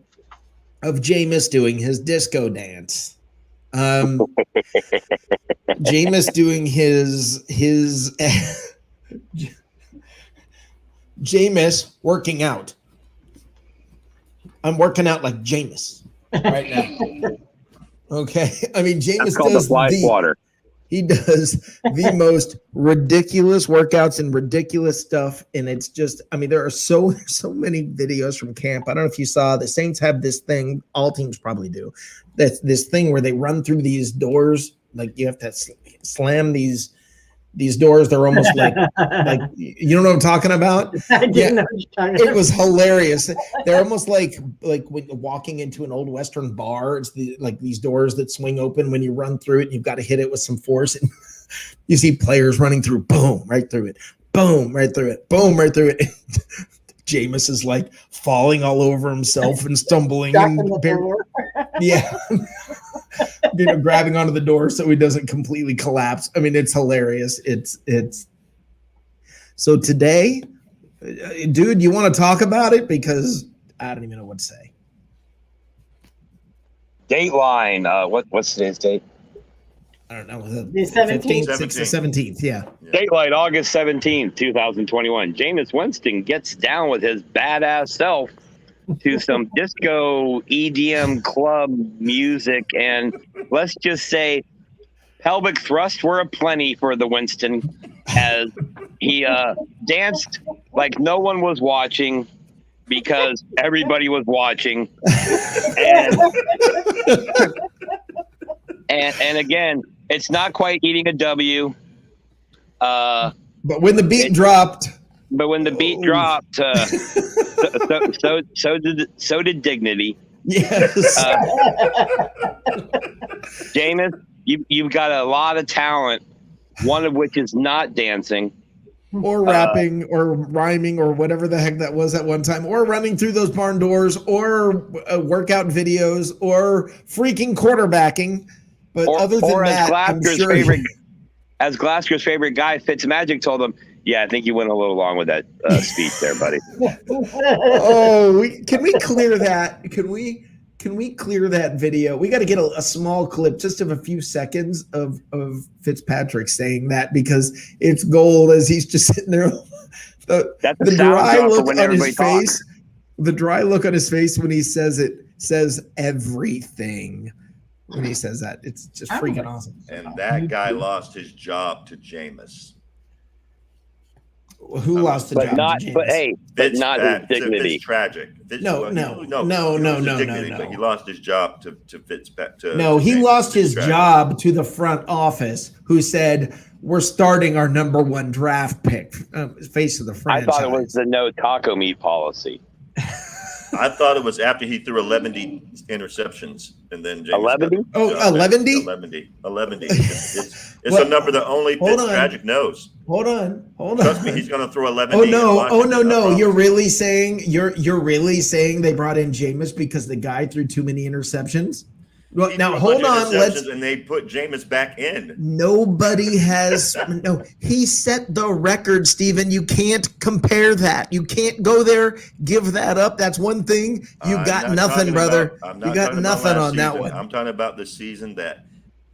of Jameis doing his disco dance. Jameis doing his Jameis working out. I'm working out like Jameis right now. Okay. I mean, Jameis does water. He does the most ridiculous workouts and ridiculous stuff. And it's just, I mean, there are so many videos from camp. I don't know if you saw, the Saints have this thing, all teams probably do. That's this thing where they run through these doors. Like you have to slam these doors. They're almost like you don't know what I'm talking about? I didn't know what you're talking about. It was hilarious. They're almost like when walking into an old Western bar. It's like these doors that swing open when you run through it. And you've got to hit it with some force. And you see players running through, boom, right through it, boom, right through it, boom, right through it. Jameis is like falling all over himself and stumbling and yeah, grabbing onto the door so he doesn't completely collapse. I mean, it's hilarious. It's so today, dude, you want to talk about it? Because I don't even know what to say. Dateline. What's today's date? I don't know. The 17th. 17th, yeah. Dateline, August 17th, 2021. Jameis Winston gets down with his badass self to some disco EDM club music. And let's just say pelvic thrusts were aplenty for the Winston as he danced like no one was watching because everybody was watching. And again, it's not quite eating a W. But when the beat dropped. But when the beat dropped, so did dignity. Yes. Jameis, you've got a lot of talent, one of which is not dancing. Or rapping or rhyming or whatever the heck that was at one time, or running through those barn doors, or workout videos, or freaking quarterbacking. But other than that, I'm sure as Glasgower's favorite guy, Fitzmagic, told him, "Yeah, I think you went a little long with that speech there, buddy." Can we clear that? Can we clear that video? We got to get a small clip, just of a few seconds of Fitzpatrick saying that, because it's gold as he's just sitting there. The dry look on his face. The dry look on his face when he says it says everything. When he says that, it's just freaking awesome. And that guy lost his job to Jameis. Who lost the job? Not his dignity. It's tragic. No. But he lost his job to Fitzpatrick. No, he lost his job to the front office, who said, "We're starting our number one draft pick." Face of the franchise. I thought it was the no taco meat policy. I thought it was after he threw 11 interceptions, and then James 11? Oh, 11? 11. It's a number that only Fitzpatrick knows. Hold on. Trust me, he's going to throw 11. Oh no! You're really saying they brought in Jameis because the guy threw too many interceptions? Well, now hold on. And they put Jameis back in. Nobody has. No, he set the record, Steven. You can't compare that. You can't go there, give that up. That's one thing. You got nothing, brother. You got nothing on that one. I'm talking about the season that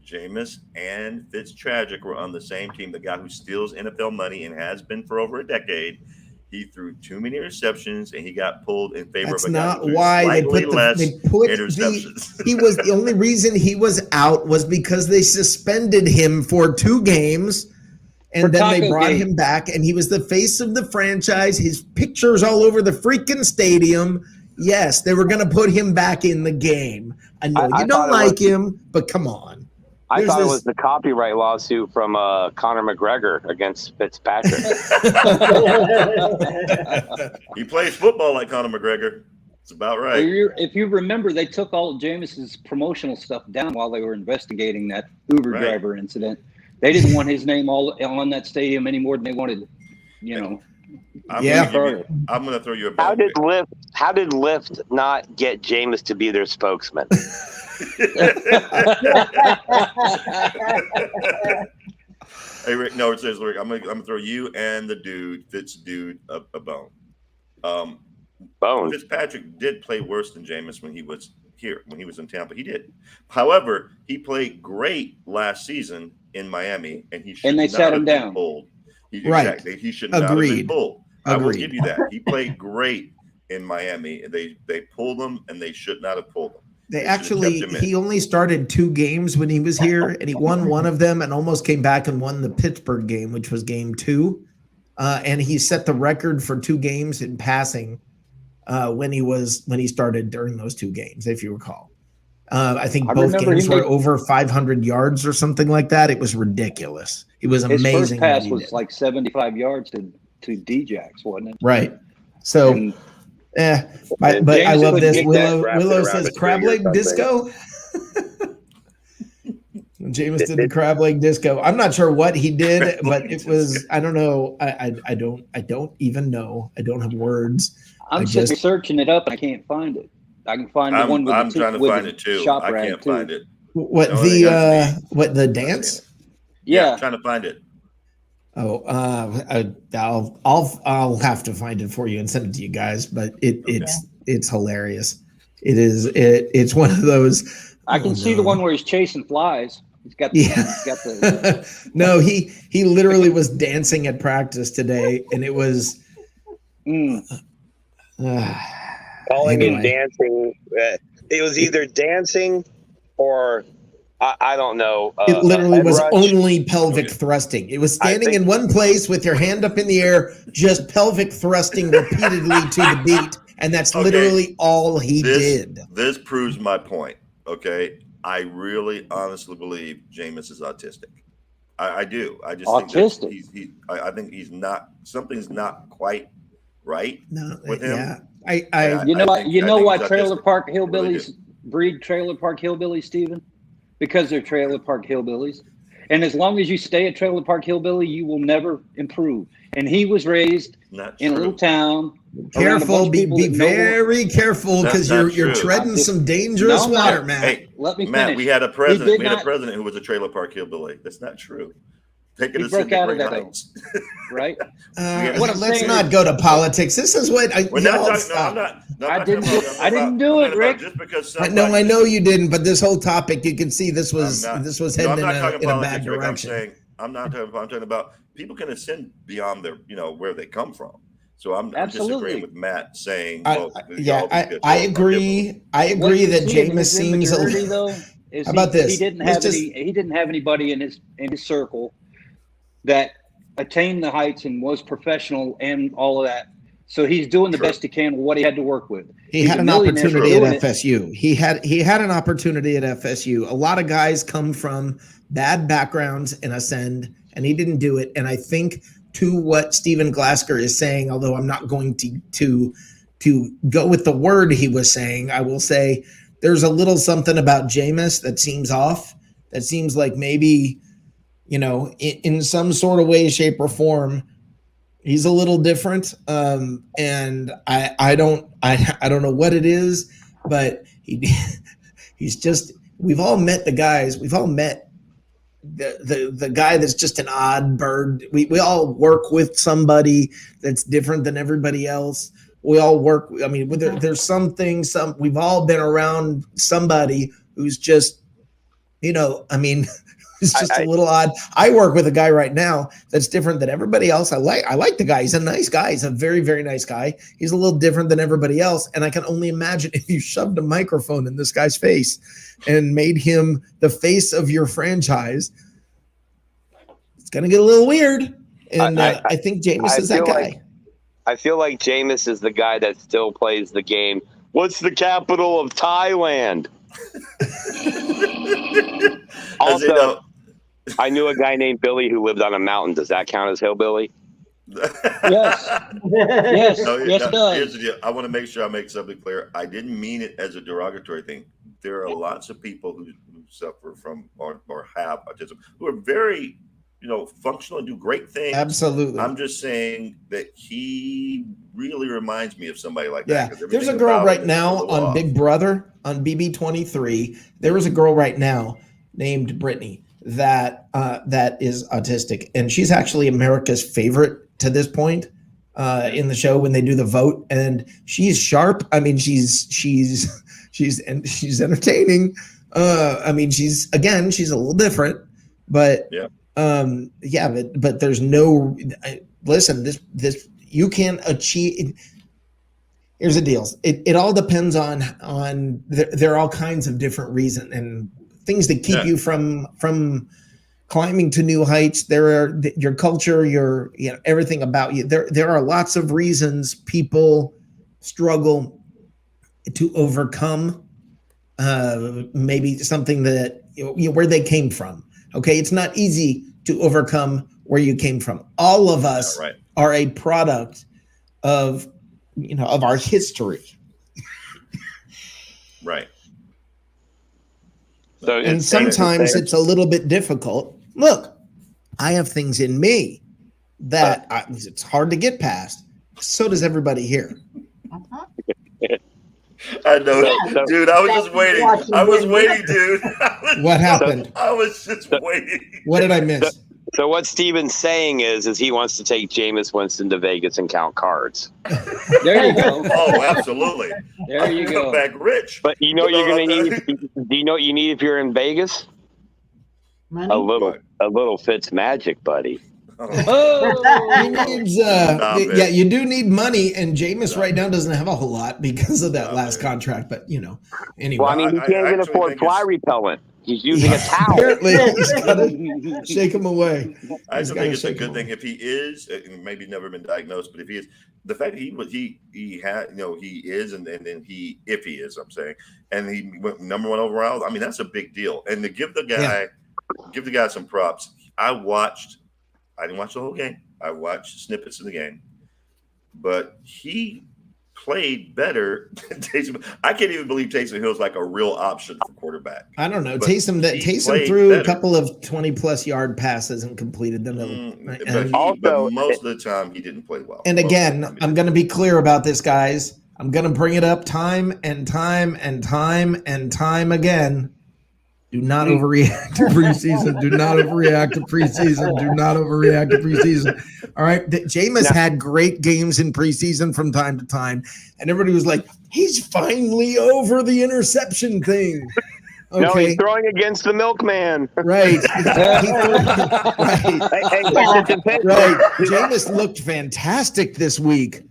Jameis and Fitzpatrick were on the same team. The guy who steals NFL money and has been for over a decade. he threw too many interceptions and he got pulled in favor That's of a guy not who threw why they slightly put less they put interceptions. he was the only reason he was out was because they suspended him for 2 games. And then they brought him back, and he was the face of the franchise. His picture's all over the freaking stadium. Yes, they were going to put him back in the game. I know you don't like him, but come on. I thought it was the copyright lawsuit from Conor McGregor against Fitzpatrick. He plays football like Conor McGregor. It's about right. Well, if you remember, they took all of Jameis's promotional stuff down while they were investigating that Uber driver incident. They didn't want his name all on that stadium any more than they wanted, I'm going to throw you a bone. How did Lyft not get Jameis to be their spokesman? Hey Rick, no, it says Rick. I'm gonna throw you and the Fitz dude a bone. Fitzpatrick did play worse than Jameis when he was here, when he was in Tampa. He did. However, he played great last season in Miami, and he should not have been pulled. Exactly. He should not have been pulled. I will give you that. He played great in Miami. They pulled him, and they should not have pulled him. He only started 2 games when he was here, and he won one of them and almost came back and won the Pittsburgh game, which was game 2. And he set the record for 2 games in passing when he started during those 2 games, if you recall. I think both games were over 500 yards or something like that. It was ridiculous. It was amazing. His first pass was like 75 yards to D-Jax, wasn't it? Right. So, but I love this. Willow says crab leg disco. Jameis did the crab leg disco. I'm not sure what he did, but it was, I don't know. I don't even know. I don't have words. I'm just searching it up and I can't find it. I can find the one with I'm trying to find it too. I can't find it. What the dance? Yeah, I'm trying to find it. Oh, I'll have to find it for you and send it to you guys. But it's hilarious. It's one of those. I can see the one where he's chasing flies. He's got the No, he literally was dancing at practice today, and it was. Calling it dancing. It was either dancing or I don't know. It literally was only pelvic thrusting. It was standing in one place with your hand up in the air, just pelvic thrusting repeatedly to the beat. And that's literally all he did. This proves my point. Okay. I really honestly believe Jameis is autistic. I do. I just think I think he's not, something's not quite right with him. Yeah. You know why Trailer Park Hillbillies breed Trailer Park Hillbillies, Stephen? Because they're Trailer Park Hillbillies. And as long as you stay a Trailer Park Hillbilly, you will never improve. And he was raised in a little town. Careful, be very careful, because you're treading some dangerous water, Matt. Hey, let me Matt, finish. we had a president who was a Trailer Park Hillbilly. That's not true. Take it as broke out of that, right? Let's not go to politics. This is what I didn't do it, Rick. Just because I know you didn't, but this whole topic, you can see this was heading in a bad direction. I'm talking about people can ascend beyond their, where they come from. So I'm disagreeing with Matt saying, I agree. I agree that Jameis seems a little. How about this? He didn't have anybody in his circle that attained the heights and was professional and all of that. So he's doing the best he can with what he had to work with. He had an opportunity at FSU. He had an opportunity at FSU. A lot of guys come from bad backgrounds and ascend, and he didn't do it. And I think to what Stephen Glasgow is saying, although I'm not going to go with the word he was saying, I will say there's a little something about Jameis that seems off. That seems like maybe, in some sort of way, shape, or form, he's a little different. And I don't know what it is, but he's just, we've all met the guys. We've all met the guy that's just an odd bird. We all work with somebody that's different than everybody else. We all work. I mean, there's we've all been around somebody who's just, It's just a little odd. I work with a guy right now that's different than everybody else. I like the guy. He's a nice guy. He's a very, very nice guy. He's a little different than everybody else. And I can only imagine if you shoved a microphone in this guy's face and made him the face of your franchise, it's going to get a little weird. And I think Jameis is that guy. I feel like Jameis is the guy that still plays the game. What's the capital of Thailand? Also, I knew a guy named Billy who lived on a mountain. Does that count as hillbilly? Yes. Yes. No, Yes, it does. here's the deal. I want to make sure I make something clear. I didn't mean it as a derogatory thing. There are lots of people who suffer from or have autism who are very, functional and do great things. Absolutely. I'm just saying that he really reminds me of somebody like that. Yeah. There's a girl right now on Big Brother on BB23. There is a girl right now named Brittany that is autistic, and she's actually America's favorite to this point in the show when they do the vote. And she's sharp. I mean, she's entertaining. I mean, she's a little different, but yeah. But there's no listen. This you can't achieve. Here's the deal. It all depends on there are all kinds of different reasons and things that keep you from climbing to new heights. There are your culture, your everything about you. There are lots of reasons people struggle to overcome maybe something that where they came from. Okay, it's not easy to overcome where you came from. All of us are a product of our history. Right. So and sometimes it's a little bit difficult. Look, I have things in me that it's hard to get past. So does everybody here. I know, dude. I was just waiting. I was waiting, dude. What happened? I was just waiting. What did I miss? So what Steven's saying is he wants to take Jameis Winston to Vegas and count cards. There you go. Oh, absolutely. There you go. Come back rich. But you know what you're going to need? Do you know what you need if you're in Vegas? Money? A little Fitz magic, buddy. You do need money, and Jameis right now doesn't have a whole lot because of that last contract. But anyway. Well, I mean, he can't even afford fly repellent. He's using a towel. Apparently, he's got to shake him away. I just think it's a good thing if he is, maybe never been diagnosed, but if he is, the fact that he is, and then if he is, I'm saying, and he went number 1 overall. I mean, that's a big deal. And to give the guy some props. I didn't watch the whole game. I watched snippets of the game, but he played better than Taysom. I can't even believe Taysom Hill's like a real option for quarterback. I don't know. Taysom threw a couple of 20-plus yard passes and completed them. But most of the time, he didn't play well. And again, I'm going to be clear about this, guys. I'm going to bring it up time and time and time and time again. Do not overreact to preseason. Do not overreact to preseason. Do not overreact to preseason. All right. Jameis had great games in preseason from time to time. And everybody was like, he's finally over the interception thing. Okay. No, he's throwing against the milkman. Right. Right. Jameis looked fantastic this week.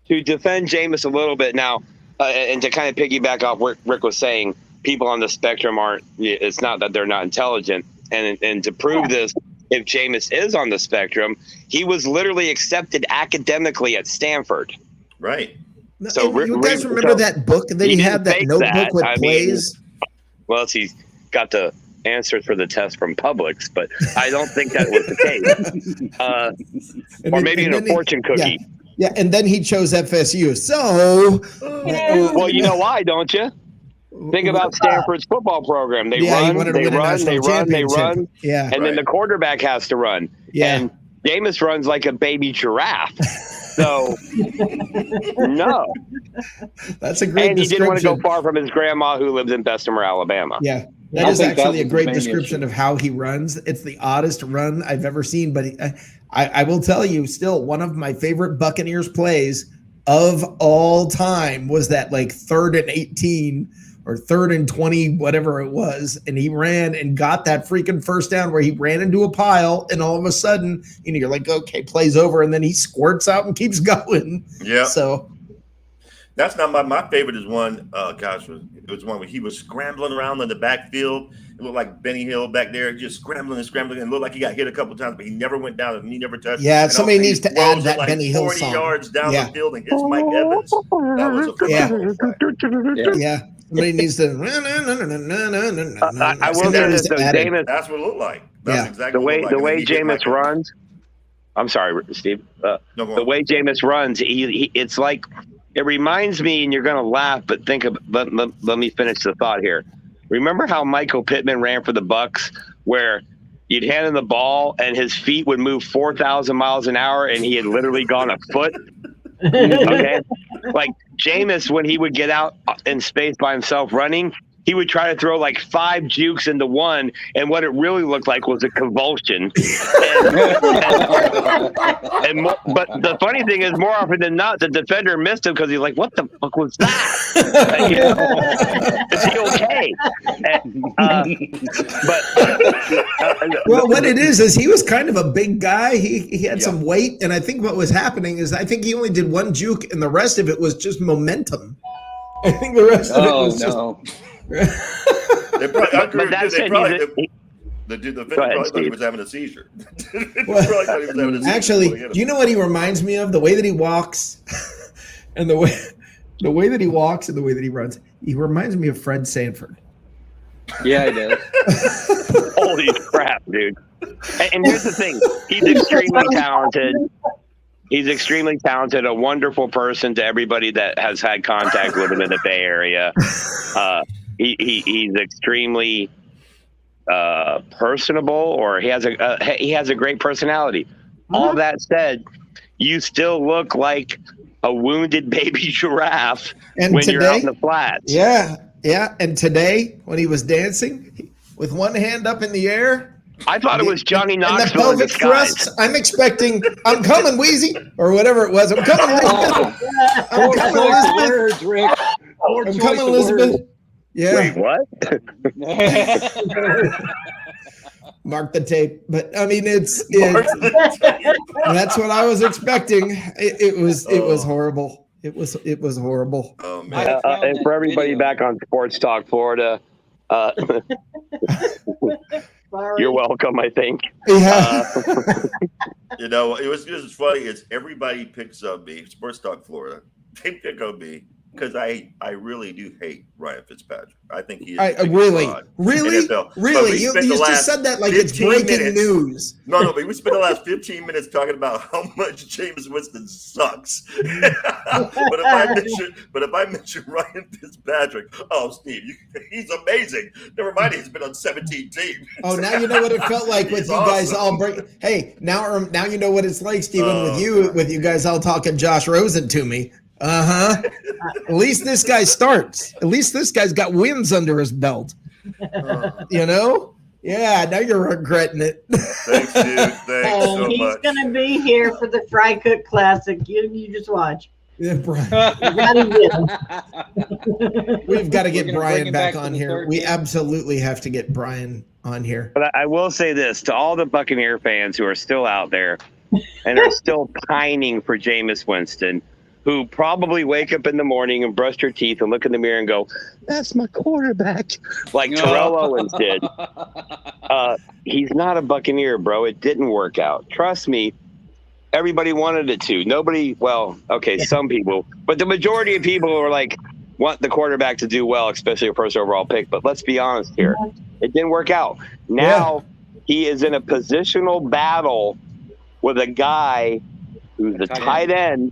To defend Jameis a little bit now, and to kind of piggyback off what Rick was saying, people on the spectrum it's not that they're not intelligent. And to prove this, if Jameis is on the spectrum, he was literally accepted academically at Stanford. Right. So you guys remember that book that he had, that notebook with plays? Well, he's got the answers for the test from Publix, but I don't think that was the case. Or maybe in a fortune cookie. Yeah, and then he chose FSU. So, well, you know why, don't you? Think about Stanford's football program. They run. Yeah. And then the quarterback has to run. Yeah. And Jameis runs like a baby giraffe. So, no. That's a great description. And he didn't want to go far from his grandma who lives in Bessemer, Alabama. Yeah. That is actually a great description of how he runs. It's the oddest run I've ever seen. But I will tell you, still, one of my favorite Buccaneers plays of all time was that 3rd and 18 or 3rd and 20, whatever it was, and he ran and got that freaking first down where he ran into a pile, and all of a sudden, you're like, okay, play's over, and then he squirts out and keeps going. Yeah. So that's not my favorite is one. It was one where he was scrambling around in the backfield. It looked like Benny Hill back there, just scrambling, and it looked like he got hit a couple times, but he never went down and he never touched. Yeah, somebody needs to add that like Benny Hill 40 song. yards down the field and hits Mike Evans. That was a phenomenal play. Yeah. Somebody needs to. I will say this though, Jameis. That's what it looked like. That's exactly the way Jameis runs. I'm sorry, Steve. The way Jameis runs, it's like it reminds me, and you're going to laugh, but let me finish the thought here. Remember how Michael Pittman ran for the Bucs, where you'd hand him the ball and his feet would move 4,000 miles an hour, and he had literally gone a foot. Okay, like Jameis, when he would get out in space by himself running, he would try to throw like 5 jukes into one, and what it really looked like was a convulsion. But the funny thing is, more often than not, the defender missed him because he's like, "What the fuck was that? Is he okay?" Well, what it is he was kind of a big guy. He had some weight, and I think what was happening is I think he only did 1 juke, and the rest of it was just momentum. I think the rest of it was just. The defender probably thought he was having a seizure. Actually, do you know what he reminds me of? The way that he walks, and the way that he walks, and the way that he runs. He reminds me of Fred Sanford. Yeah, he does. Holy crap, dude! And here's the thing: he's extremely talented. He's extremely talented, a wonderful person to everybody that has had contact with him in the Bay Area. He's extremely personable, or he has a great personality. All that said, you still look like a wounded baby giraffe when you're out in the flats. Yeah. And today, when he was dancing with one hand up in the air, I thought it was Johnny Knoxville. And the pelvic thrust. I'm expecting. I'm coming, Wheezy, or whatever it was. I'm coming, Elizabeth. I'm coming, Elizabeth. Rick. I'm coming, Elizabeth. Yeah. Wait, what? Mark the tape. But I mean, it's that's what I was expecting. It was horrible. It was horrible. Oh man! And for everybody back on Sports Talk Florida, you're welcome. I think. Yeah. It was funny. It's everybody picks up me. Sports Talk Florida. They pick up me. Because I really do hate Ryan Fitzpatrick. I think he is really. You just said that like it's breaking news. No, but we spent the last 15 minutes talking about how much Jameis Winston sucks. but if I mention Ryan Fitzpatrick, Steve, he's amazing. Never mind, he's been on 17 teams. Oh, now you know what it felt like with you guys all break. Hey, now you know what it's like, Steven, with you guys all talking Josh Rosen to me. At least this guy starts. At least this guy's got wins under his belt. Yeah, now you're regretting it. Thanks, dude. Thanks so he's much. He's going to be here for the Fry Cook Classic. You just watch. Yeah, Brian. We've got to get Brian back on here. We absolutely have to get Brian on here. But I will say this to all the Buccaneer fans who are still out there and are still pining for Jameis Winston, who probably wake up in the morning and brush their teeth and look in the mirror and go, "That's my quarterback," like Terrell Owens did. He's not a Buccaneer, bro. It didn't work out. Trust me. Everybody wanted it to. Some people, but the majority of people were like, want the quarterback to do well, especially a first overall pick. But let's be honest here. It didn't work out. Now he is in a positional battle with a guy who's a tight end.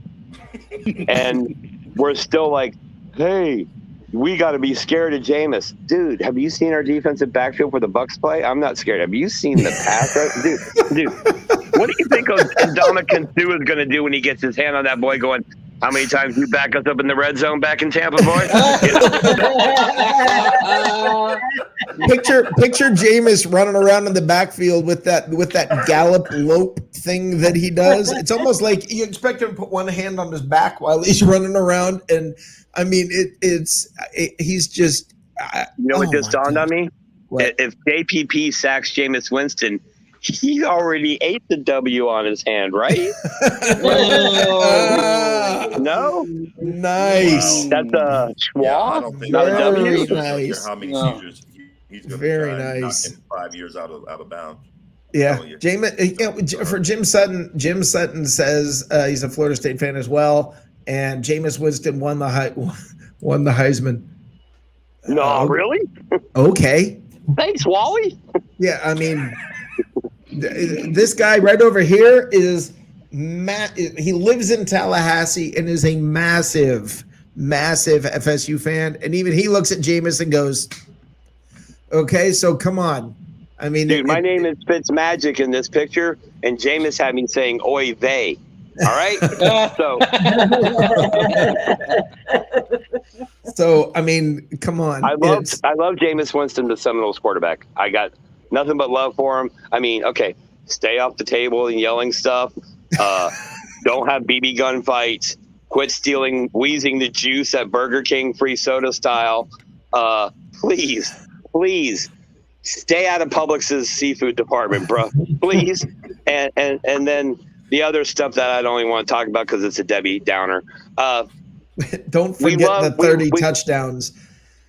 And we're still like, hey, we got to be scared of Jameis. Dude, have you seen our defensive backfield for the Bucs play? I'm not scared. Have you seen the pass rush? Dude, what do you think Ndamukong Suh is going to do when he gets his hand on that boy going, how many times you back us up in the red zone back in Tampa, boy? Picture Jameis running around in the backfield with that gallop lope thing that he does. It's almost like you expect him to put one hand on his back while he's running around, and I mean he's just You know what just dawned on me? What? If JPP sacks Jameis Winston, he already ate the W on his hand, right? No? Nice. Wow. That's a schwa, Yeah, I don't think not a Very W? I don't care nice. how many No. seizures he's going to Very try and knock nice. him 5 years out of bounds. Yeah, Telling you. for Jim Sutton. Jim Sutton says he's a Florida State fan as well, and Jameis Winston won the Heisman. No, really? Okay. Thanks, Wally. Yeah, I mean, this guy right over here is he lives in Tallahassee and is a massive FSU fan, and even he looks at Jameis and goes, "Okay, so come on." I mean, Dude, my name is Fitzmagic in this picture, and Jameis had me saying, "Oi, they." All right? So, I mean, come on. I love Jameis Winston, the Seminoles quarterback. I got nothing but love for him. I mean, okay, stay off the table and yelling stuff. Don't have BB gun fights. Quit wheezing the juice at Burger King, free soda style. Please stay out of Publix's seafood department, bro. Please. And then the other stuff that I don't even want to talk about because it's a Debbie Downer. Don't forget the 30 touchdowns.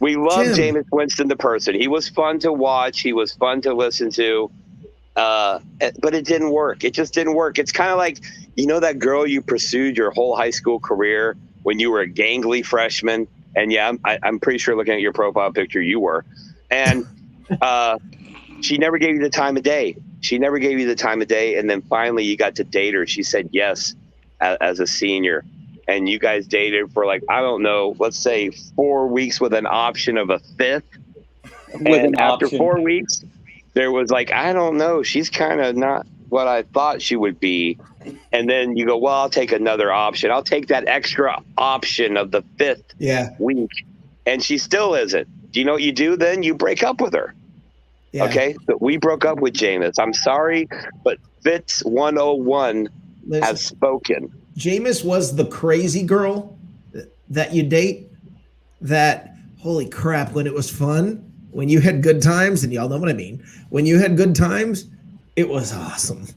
We love Jim. Jameis Winston, the person. He was fun to watch. He was fun to listen to. But it didn't work. It just didn't work. It's kind of like, that girl you pursued your whole high school career when you were a gangly freshman. And yeah, I'm pretty sure looking at your profile picture, you were. And she never gave you the time of day. And then finally you got to date her. She said yes as a senior. And you guys dated for let's say 4 weeks with an option of a fifth. And after 4 weeks, there was I don't know, she's kind of not what I thought she would be. And then you go, well, I'll take another option. I'll take that extra option of the fifth week. And she still isn't. Do you know what you do then? You break up with her. Yeah. Okay? So we broke up with Jameis. I'm sorry, but Fitz 101 has spoken. Jameis was the crazy girl that you date that, holy crap, when it was fun, when you had good times, and y'all know what I mean, when you had good times, it was awesome.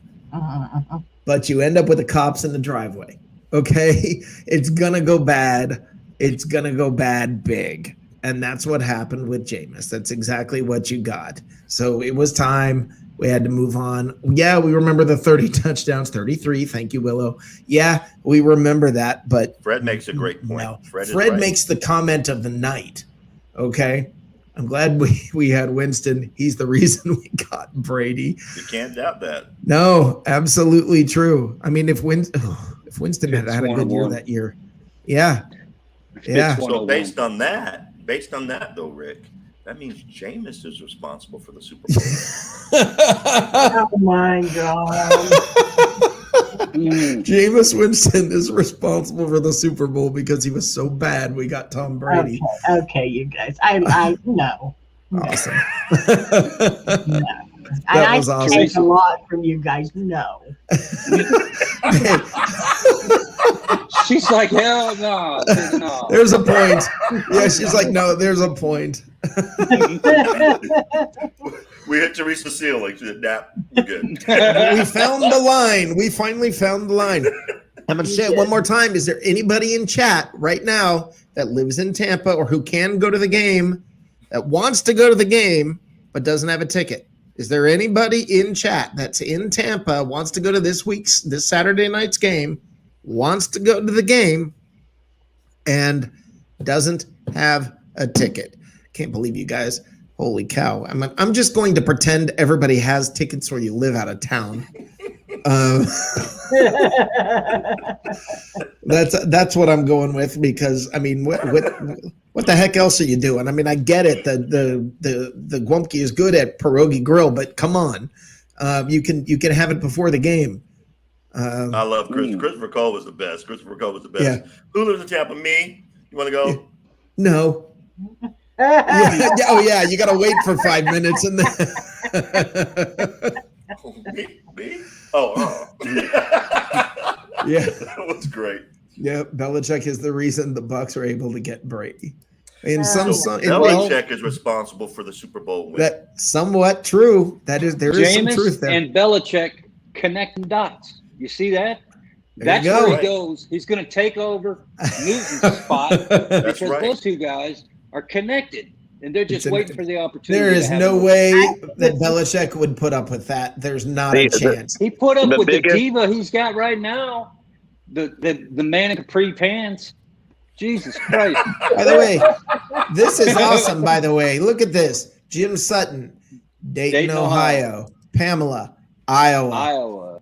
But you end up with the cops in the driveway. Okay? It's going to go bad. It's going to go bad big. And that's what happened with Jameis. That's exactly what you got. So it was time. We had to move on. Yeah, we remember the 30 touchdowns, 33. Thank you, Willow. Yeah, we remember that. But Fred makes a great point. No, Fred right. Makes the comment of the night. Okay? I'm glad we had Winston. He's the reason we got Brady. You can't doubt that. No, absolutely true. I mean, if Winston had a good year that year. Yeah. Yeah. So based on that though, Rick, that means Jameis is responsible for the Super Bowl. Oh my God. Jameis Winston is responsible for the Super Bowl because he was so bad we got Tom Brady. Okay, you guys. I know. Awesome. No. That was awesome. Take a lot from you guys. No. She's like, hell no. There's a point. Yeah, she's like, no, there's a point. We hit Teresa Seal. Like, nah, we're good. We found the line. We finally found the line. I'm going to say it one more time. Is there anybody in chat right now that lives in Tampa or who can go to the game, that wants to go to the game but doesn't have a ticket? Is there anybody in chat that's in Tampa, wants to go to this Saturday night's game, wants to go to the game, and doesn't have a ticket? Can't believe you guys. Holy cow. I'm just going to pretend everybody has tickets where you live out of town. That's what I'm going with, because I mean, what the heck else are you doing? I mean, I get it. The Gwumpke is good at Pierogi Grill, but come on, you can have it before the game. I love Chris. Christopher Cole was the best. Yeah. Who lives in Tampa? Me? You want to go? No. Yeah. Oh yeah, you got to wait for 5 minutes and then. Me? Oh. Yeah, that was great. Yeah, Belichick is the reason the Bucs are able to get Brady. In So well, Belichick is responsible for the Super Bowl win. that somewhat true. There is some truth there. And Belichick connecting dots. You see that? There you That's go. where he Right. goes. He's going to take over Newton's spot That's because right. those two guys are connected, and they're just waiting for the opportunity. There is to have no them. way that Belichick would put up with that. There's not a chance. He put up The with biggest- the diva he's got right now, the man in capri pants. Jesus Christ! By the way, this is awesome. By the way, look at this: Jim Sutton, Dayton, Ohio. Pamela, Iowa.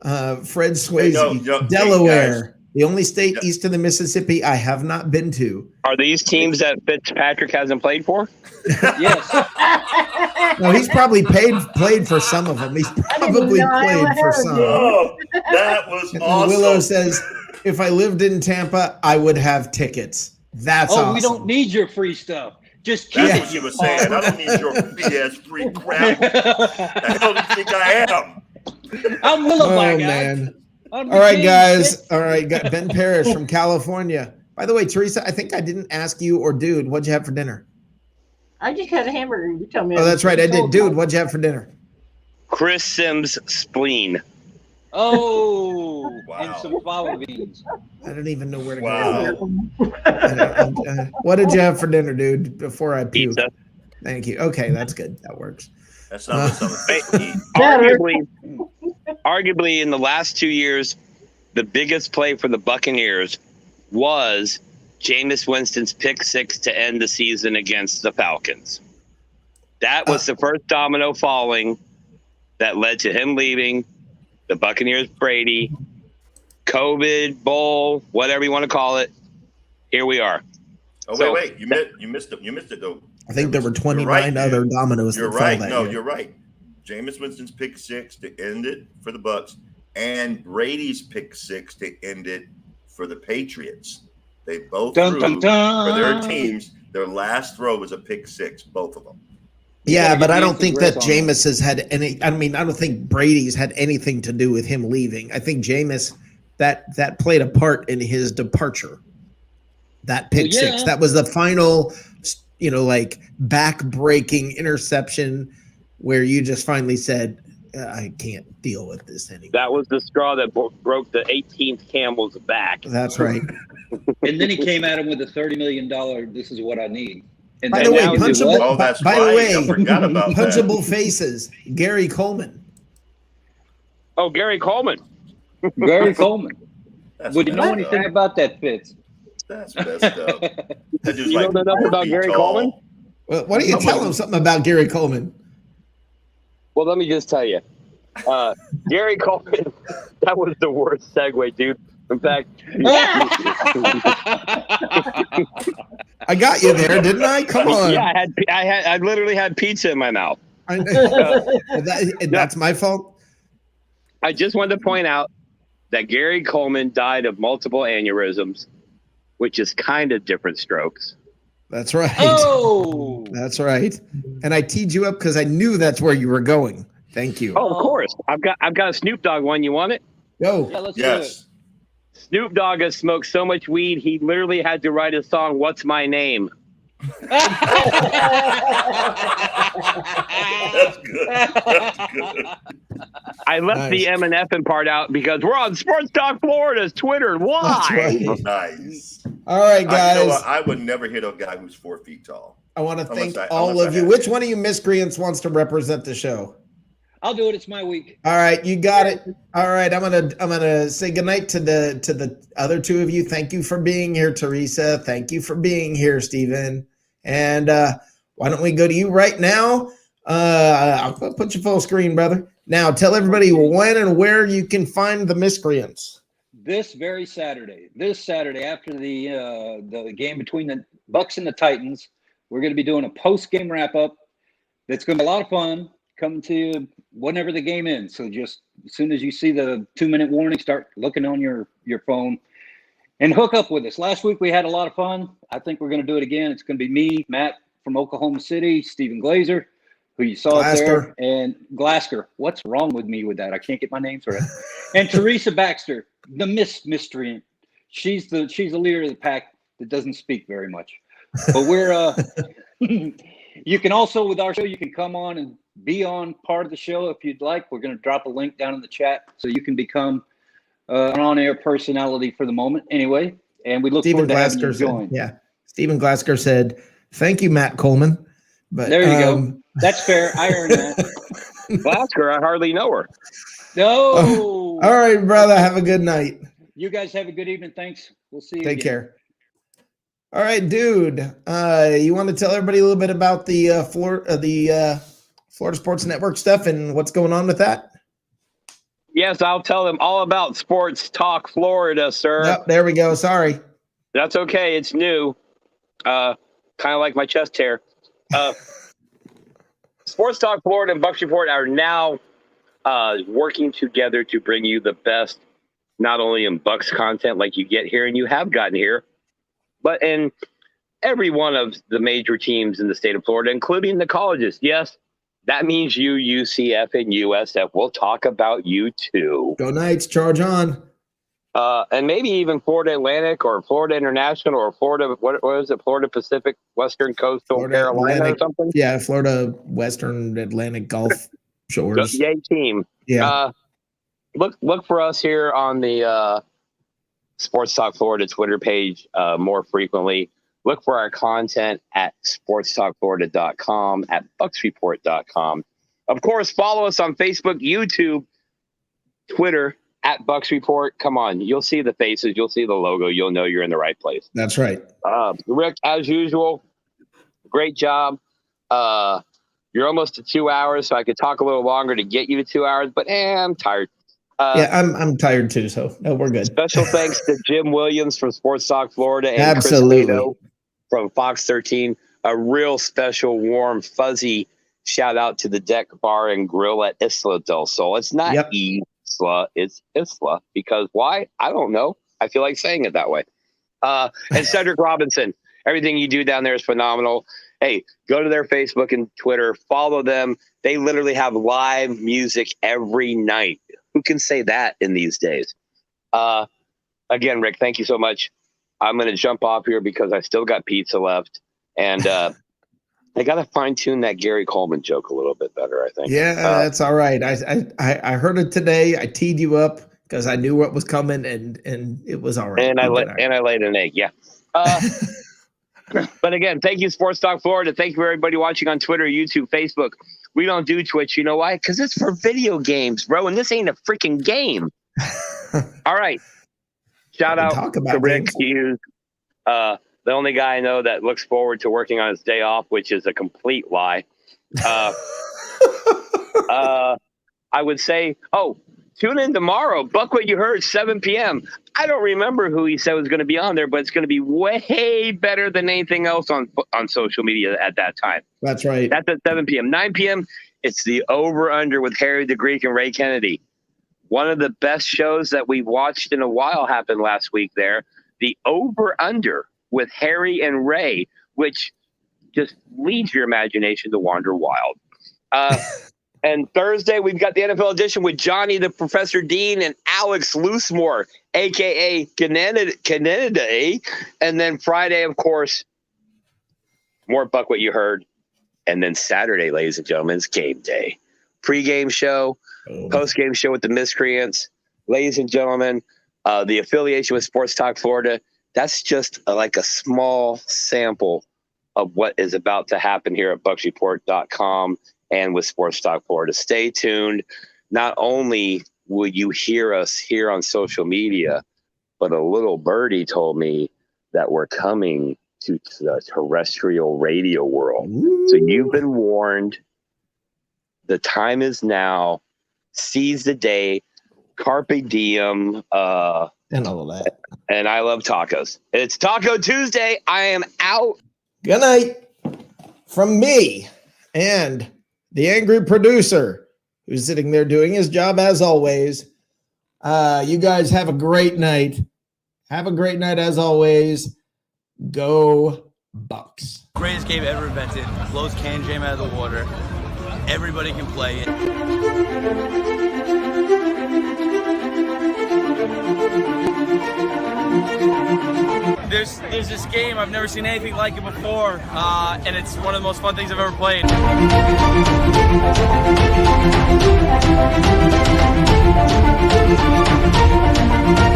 Fred Swayze, Delaware. The only state east of the Mississippi I have not been to. Are these teams that Fitzpatrick hasn't played for? Yes. No, he's probably played for some of them. He's probably played for some. Oh, that was awesome. Willow says, if I lived in Tampa, I would have tickets. That's awesome. We don't need your free stuff. Just keep That's it. what you were saying. I don't need your BS free crap. The hell do you think I am? I'm Willow, my guy. Man. I'm All right, king. guys. All right, got Ben Parrish from California. By the way, Teresa, I think I didn't ask you or Dude, what'd you have for dinner? I just had a hamburger. You told me. Oh, that's right. I did. Dude, what'd you have for dinner? Chris Sims' spleen. Oh, Wow. and some fava beans. I don't even know where to Wow. go. What did you have for dinner, dude, before I puke? Pizza. Thank you. Okay, that's good. That works. That's not what some people eat. Arguably, in the last 2 years, the biggest play for the Buccaneers was Jameis Winston's pick six to end the season against the Falcons. That was the first domino falling that led to him leaving, the Buccaneers, Brady, COVID, bowl, whatever you want to call it. Here we are. Oh, So- wait. You missed it, though. I think there were 29 right, other dominoes You're that fell right. that No, year. you're right. Jameis Winston's pick six to end it for the Bucs, and Brady's pick six to end it for the Patriots. They both threw for their teams. Their last throw was a pick six, both of them. Yeah, but I don't Nancy think that Grace on Jameis has had any. I mean, I don't think Brady's had anything to do with him leaving. I think Jameis that played a part in his departure. That pick six. That was the final, like back-breaking interception where you just finally said, I can't deal with this anymore. That was the straw that broke the 18th camel's back. That's right. And then he came at him with a $30 million. This is what I need. And By then the way, now he did punchable. what? Oh, that's by right. the way, I forgot about that. punchable faces. Gary Coleman. Oh, Gary Coleman. Gary Coleman. That's Would you know messed anything up. about that, Fitz? That's messed up. That dude's You like know enough 4 about feet Gary tall. Coleman? Well, why don't you tell him something about Gary Coleman? Well, let me just tell you. Gary Coleman, that was the worst segue, dude. In fact, I got you there, didn't I? Come on. yeah, I literally had pizza in my mouth. That's my fault. I just wanted to point out that Gary Coleman died of multiple aneurysms, which is kind of different strokes. That's right. Oh, That's right. And I teed you up because I knew that's where you were going. Thank you. Oh, of course. I've got a Snoop Dogg one. You want it? Go. yeah, let's do it. Yes. Snoop Dogg has smoked so much weed, he literally had to write a song, What's My Name? That's good. That's good. I left the M and F part out because we're on Sports Talk Florida's Twitter That's live. right. Nice. All right, guys. I would never hit a guy who's 4 feet tall. I want to thank Unless all I of you. have Which to. one of you miscreants wants to represent the show? I'll do it. It's my week. All right, you got it. All right, I'm gonna say goodnight to the other two of you. Thank you for being here, Teresa. Thank you for being here, Stephen. And why don't we go to you right now? I'll put you full screen, brother. Now tell everybody when and where you can find the miscreants. This Saturday after the game between the Bucs and the Titans, we're going to be doing a post-game wrap-up. That's going to be a lot of fun. Coming to you whenever the game ends. So just as soon as you see the 2-minute warning, start looking on your phone and hook up with us. Last week we had a lot of fun. I think we're going to do it again. It's going to be me, Matt from Oklahoma City, Stephen Glazer, who you saw there, and Glasker. What's wrong with me with that? I can't get my names right. And Teresa Baxter, the miscreant. She's the leader of the pack that doesn't speak very much. But we're you can also, with our show, you can come on and be on part of the show if you'd like. We're going to drop a link down in the chat so you can become an on-air personality for the moment anyway. And we look forward to having you join. Stephen Glasker said, "Thank you, Matt Coleman." But there you go. That's fair. I earned that. Glasker, I hardly know her. No. All right, brother. Have a good night. You guys have a good evening. Thanks. We'll see you. Take care. All right, dude. You want to tell everybody a little bit about the Florida Sports Network stuff and what's going on with that? Yes, I'll tell them all about Sports Talk Florida, sir. Yep, there we go. Sorry. That's okay. It's new. Kind of like my chest hair. Sports Talk Florida and Bucs Report are now working together to bring you the best, not only in Bucs content like you get here and you have gotten here, but in every one of the major teams in the state of Florida, including the colleges. Yes, that means you, UCF, and USF. We'll talk about you too. Go Knights, charge on. And maybe even Florida Atlantic or Florida International or Florida, what is it? Florida Pacific, Western Coastal Florida Carolina Atlantic, or something? Yeah, Florida Western Atlantic Gulf Shores. Yay team. Yeah. Look for us here on the Sports Talk Florida Twitter page more frequently. Look for our content at sportstalkflorida.com, at bucksreport.com. Of course, follow us on Facebook, YouTube, Twitter, at Bucs Report. Come on, you'll see the faces, you'll see the logo, you'll know you're in the right place. That's right. Rick, as usual, great job. You're almost to 2 hours, so I could talk a little longer to get you to 2 hours, but I'm tired. I'm tired too, so no, we're good. Special thanks to Jim Williams from Sports Talk Florida and Absolutely. Chris Lino from Fox 13. A real special, warm, fuzzy shout out to the Deck Bar and Grill at Isla del Sol. It's not Isla, it's Isla. Because why? I don't know. I feel like saying it that way. And Cedric Robinson. Everything you do down there is phenomenal. Hey, go to their Facebook and Twitter. Follow them. They literally have live music every night. Who can say that in these days? Again, Rick, thank you so much. I'm going to jump off here because I still got pizza left. And I got to fine tune that Gary Coleman joke a little bit better, I think. Yeah, that's all right. I heard it today. I teed you up because I knew what was coming, and it was all right. And I laid an egg, yeah. But again, thank you, Sports Talk Florida. Thank you for everybody watching on Twitter, YouTube, Facebook. We don't do Twitch. You know why? Because it's for video games, bro, and this ain't a freaking game. All right. Shout out to Rick Hughes, the only guy I know that looks forward to working on his day off, which is a complete lie. I would say, tune in tomorrow. Buck What You Heard, 7 p.m. I don't remember who he said was going to be on there, but it's going to be way better than anything else on social media at that time. That's right. That's at 7 p.m. 9 p.m., it's the Over-Under with Harry the Greek and Ray Kennedy. One of the best shows that we've watched in a while happened last week there. The Over-Under with Harry and Ray, which just leads your imagination to wander wild. And Thursday, we've got the NFL edition with Johnny the Professor Dean and Alex Loosemore, a.k.a. Canada. And then Friday, of course, more Buck What You Heard. And then Saturday, ladies and gentlemen, is game day. Pre-game show, post-game show with the Miscreants. Ladies and gentlemen, the affiliation with Sports Talk Florida, that's just like a small sample of what is about to happen here at BucsReport.com and with Sports Talk Florida. Stay tuned. Not only will you hear us here on social media, but a little birdie told me that we're coming to the terrestrial radio world. So you've been warned. The time is now. Seize the day. Carpe diem. And all of that. And I love tacos. It's Taco Tuesday. I am out. Good night from me and the angry producer who's sitting there doing his job as always. You guys have a great night. Have a great night as always. Go Bucs. Greatest game ever invented. Blows can jam out of the water. Everybody can play it. there's this game. I've never seen anything like it before, and it's one of the most fun things I've ever played.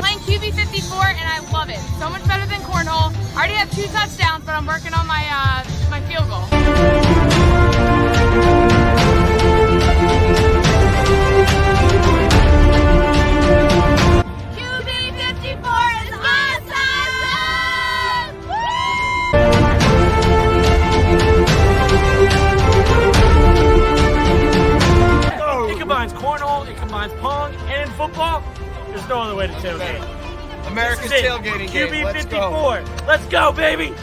Playing QB54, and I love it. So much better than cornhole. I already have 2 touchdowns, but I'm working on my my field goal. QB54 is awesome! Woo! It combines cornhole, it combines pong, and football. There's no other way to tailgate. America's tailgating game. QB54. Let's go, baby!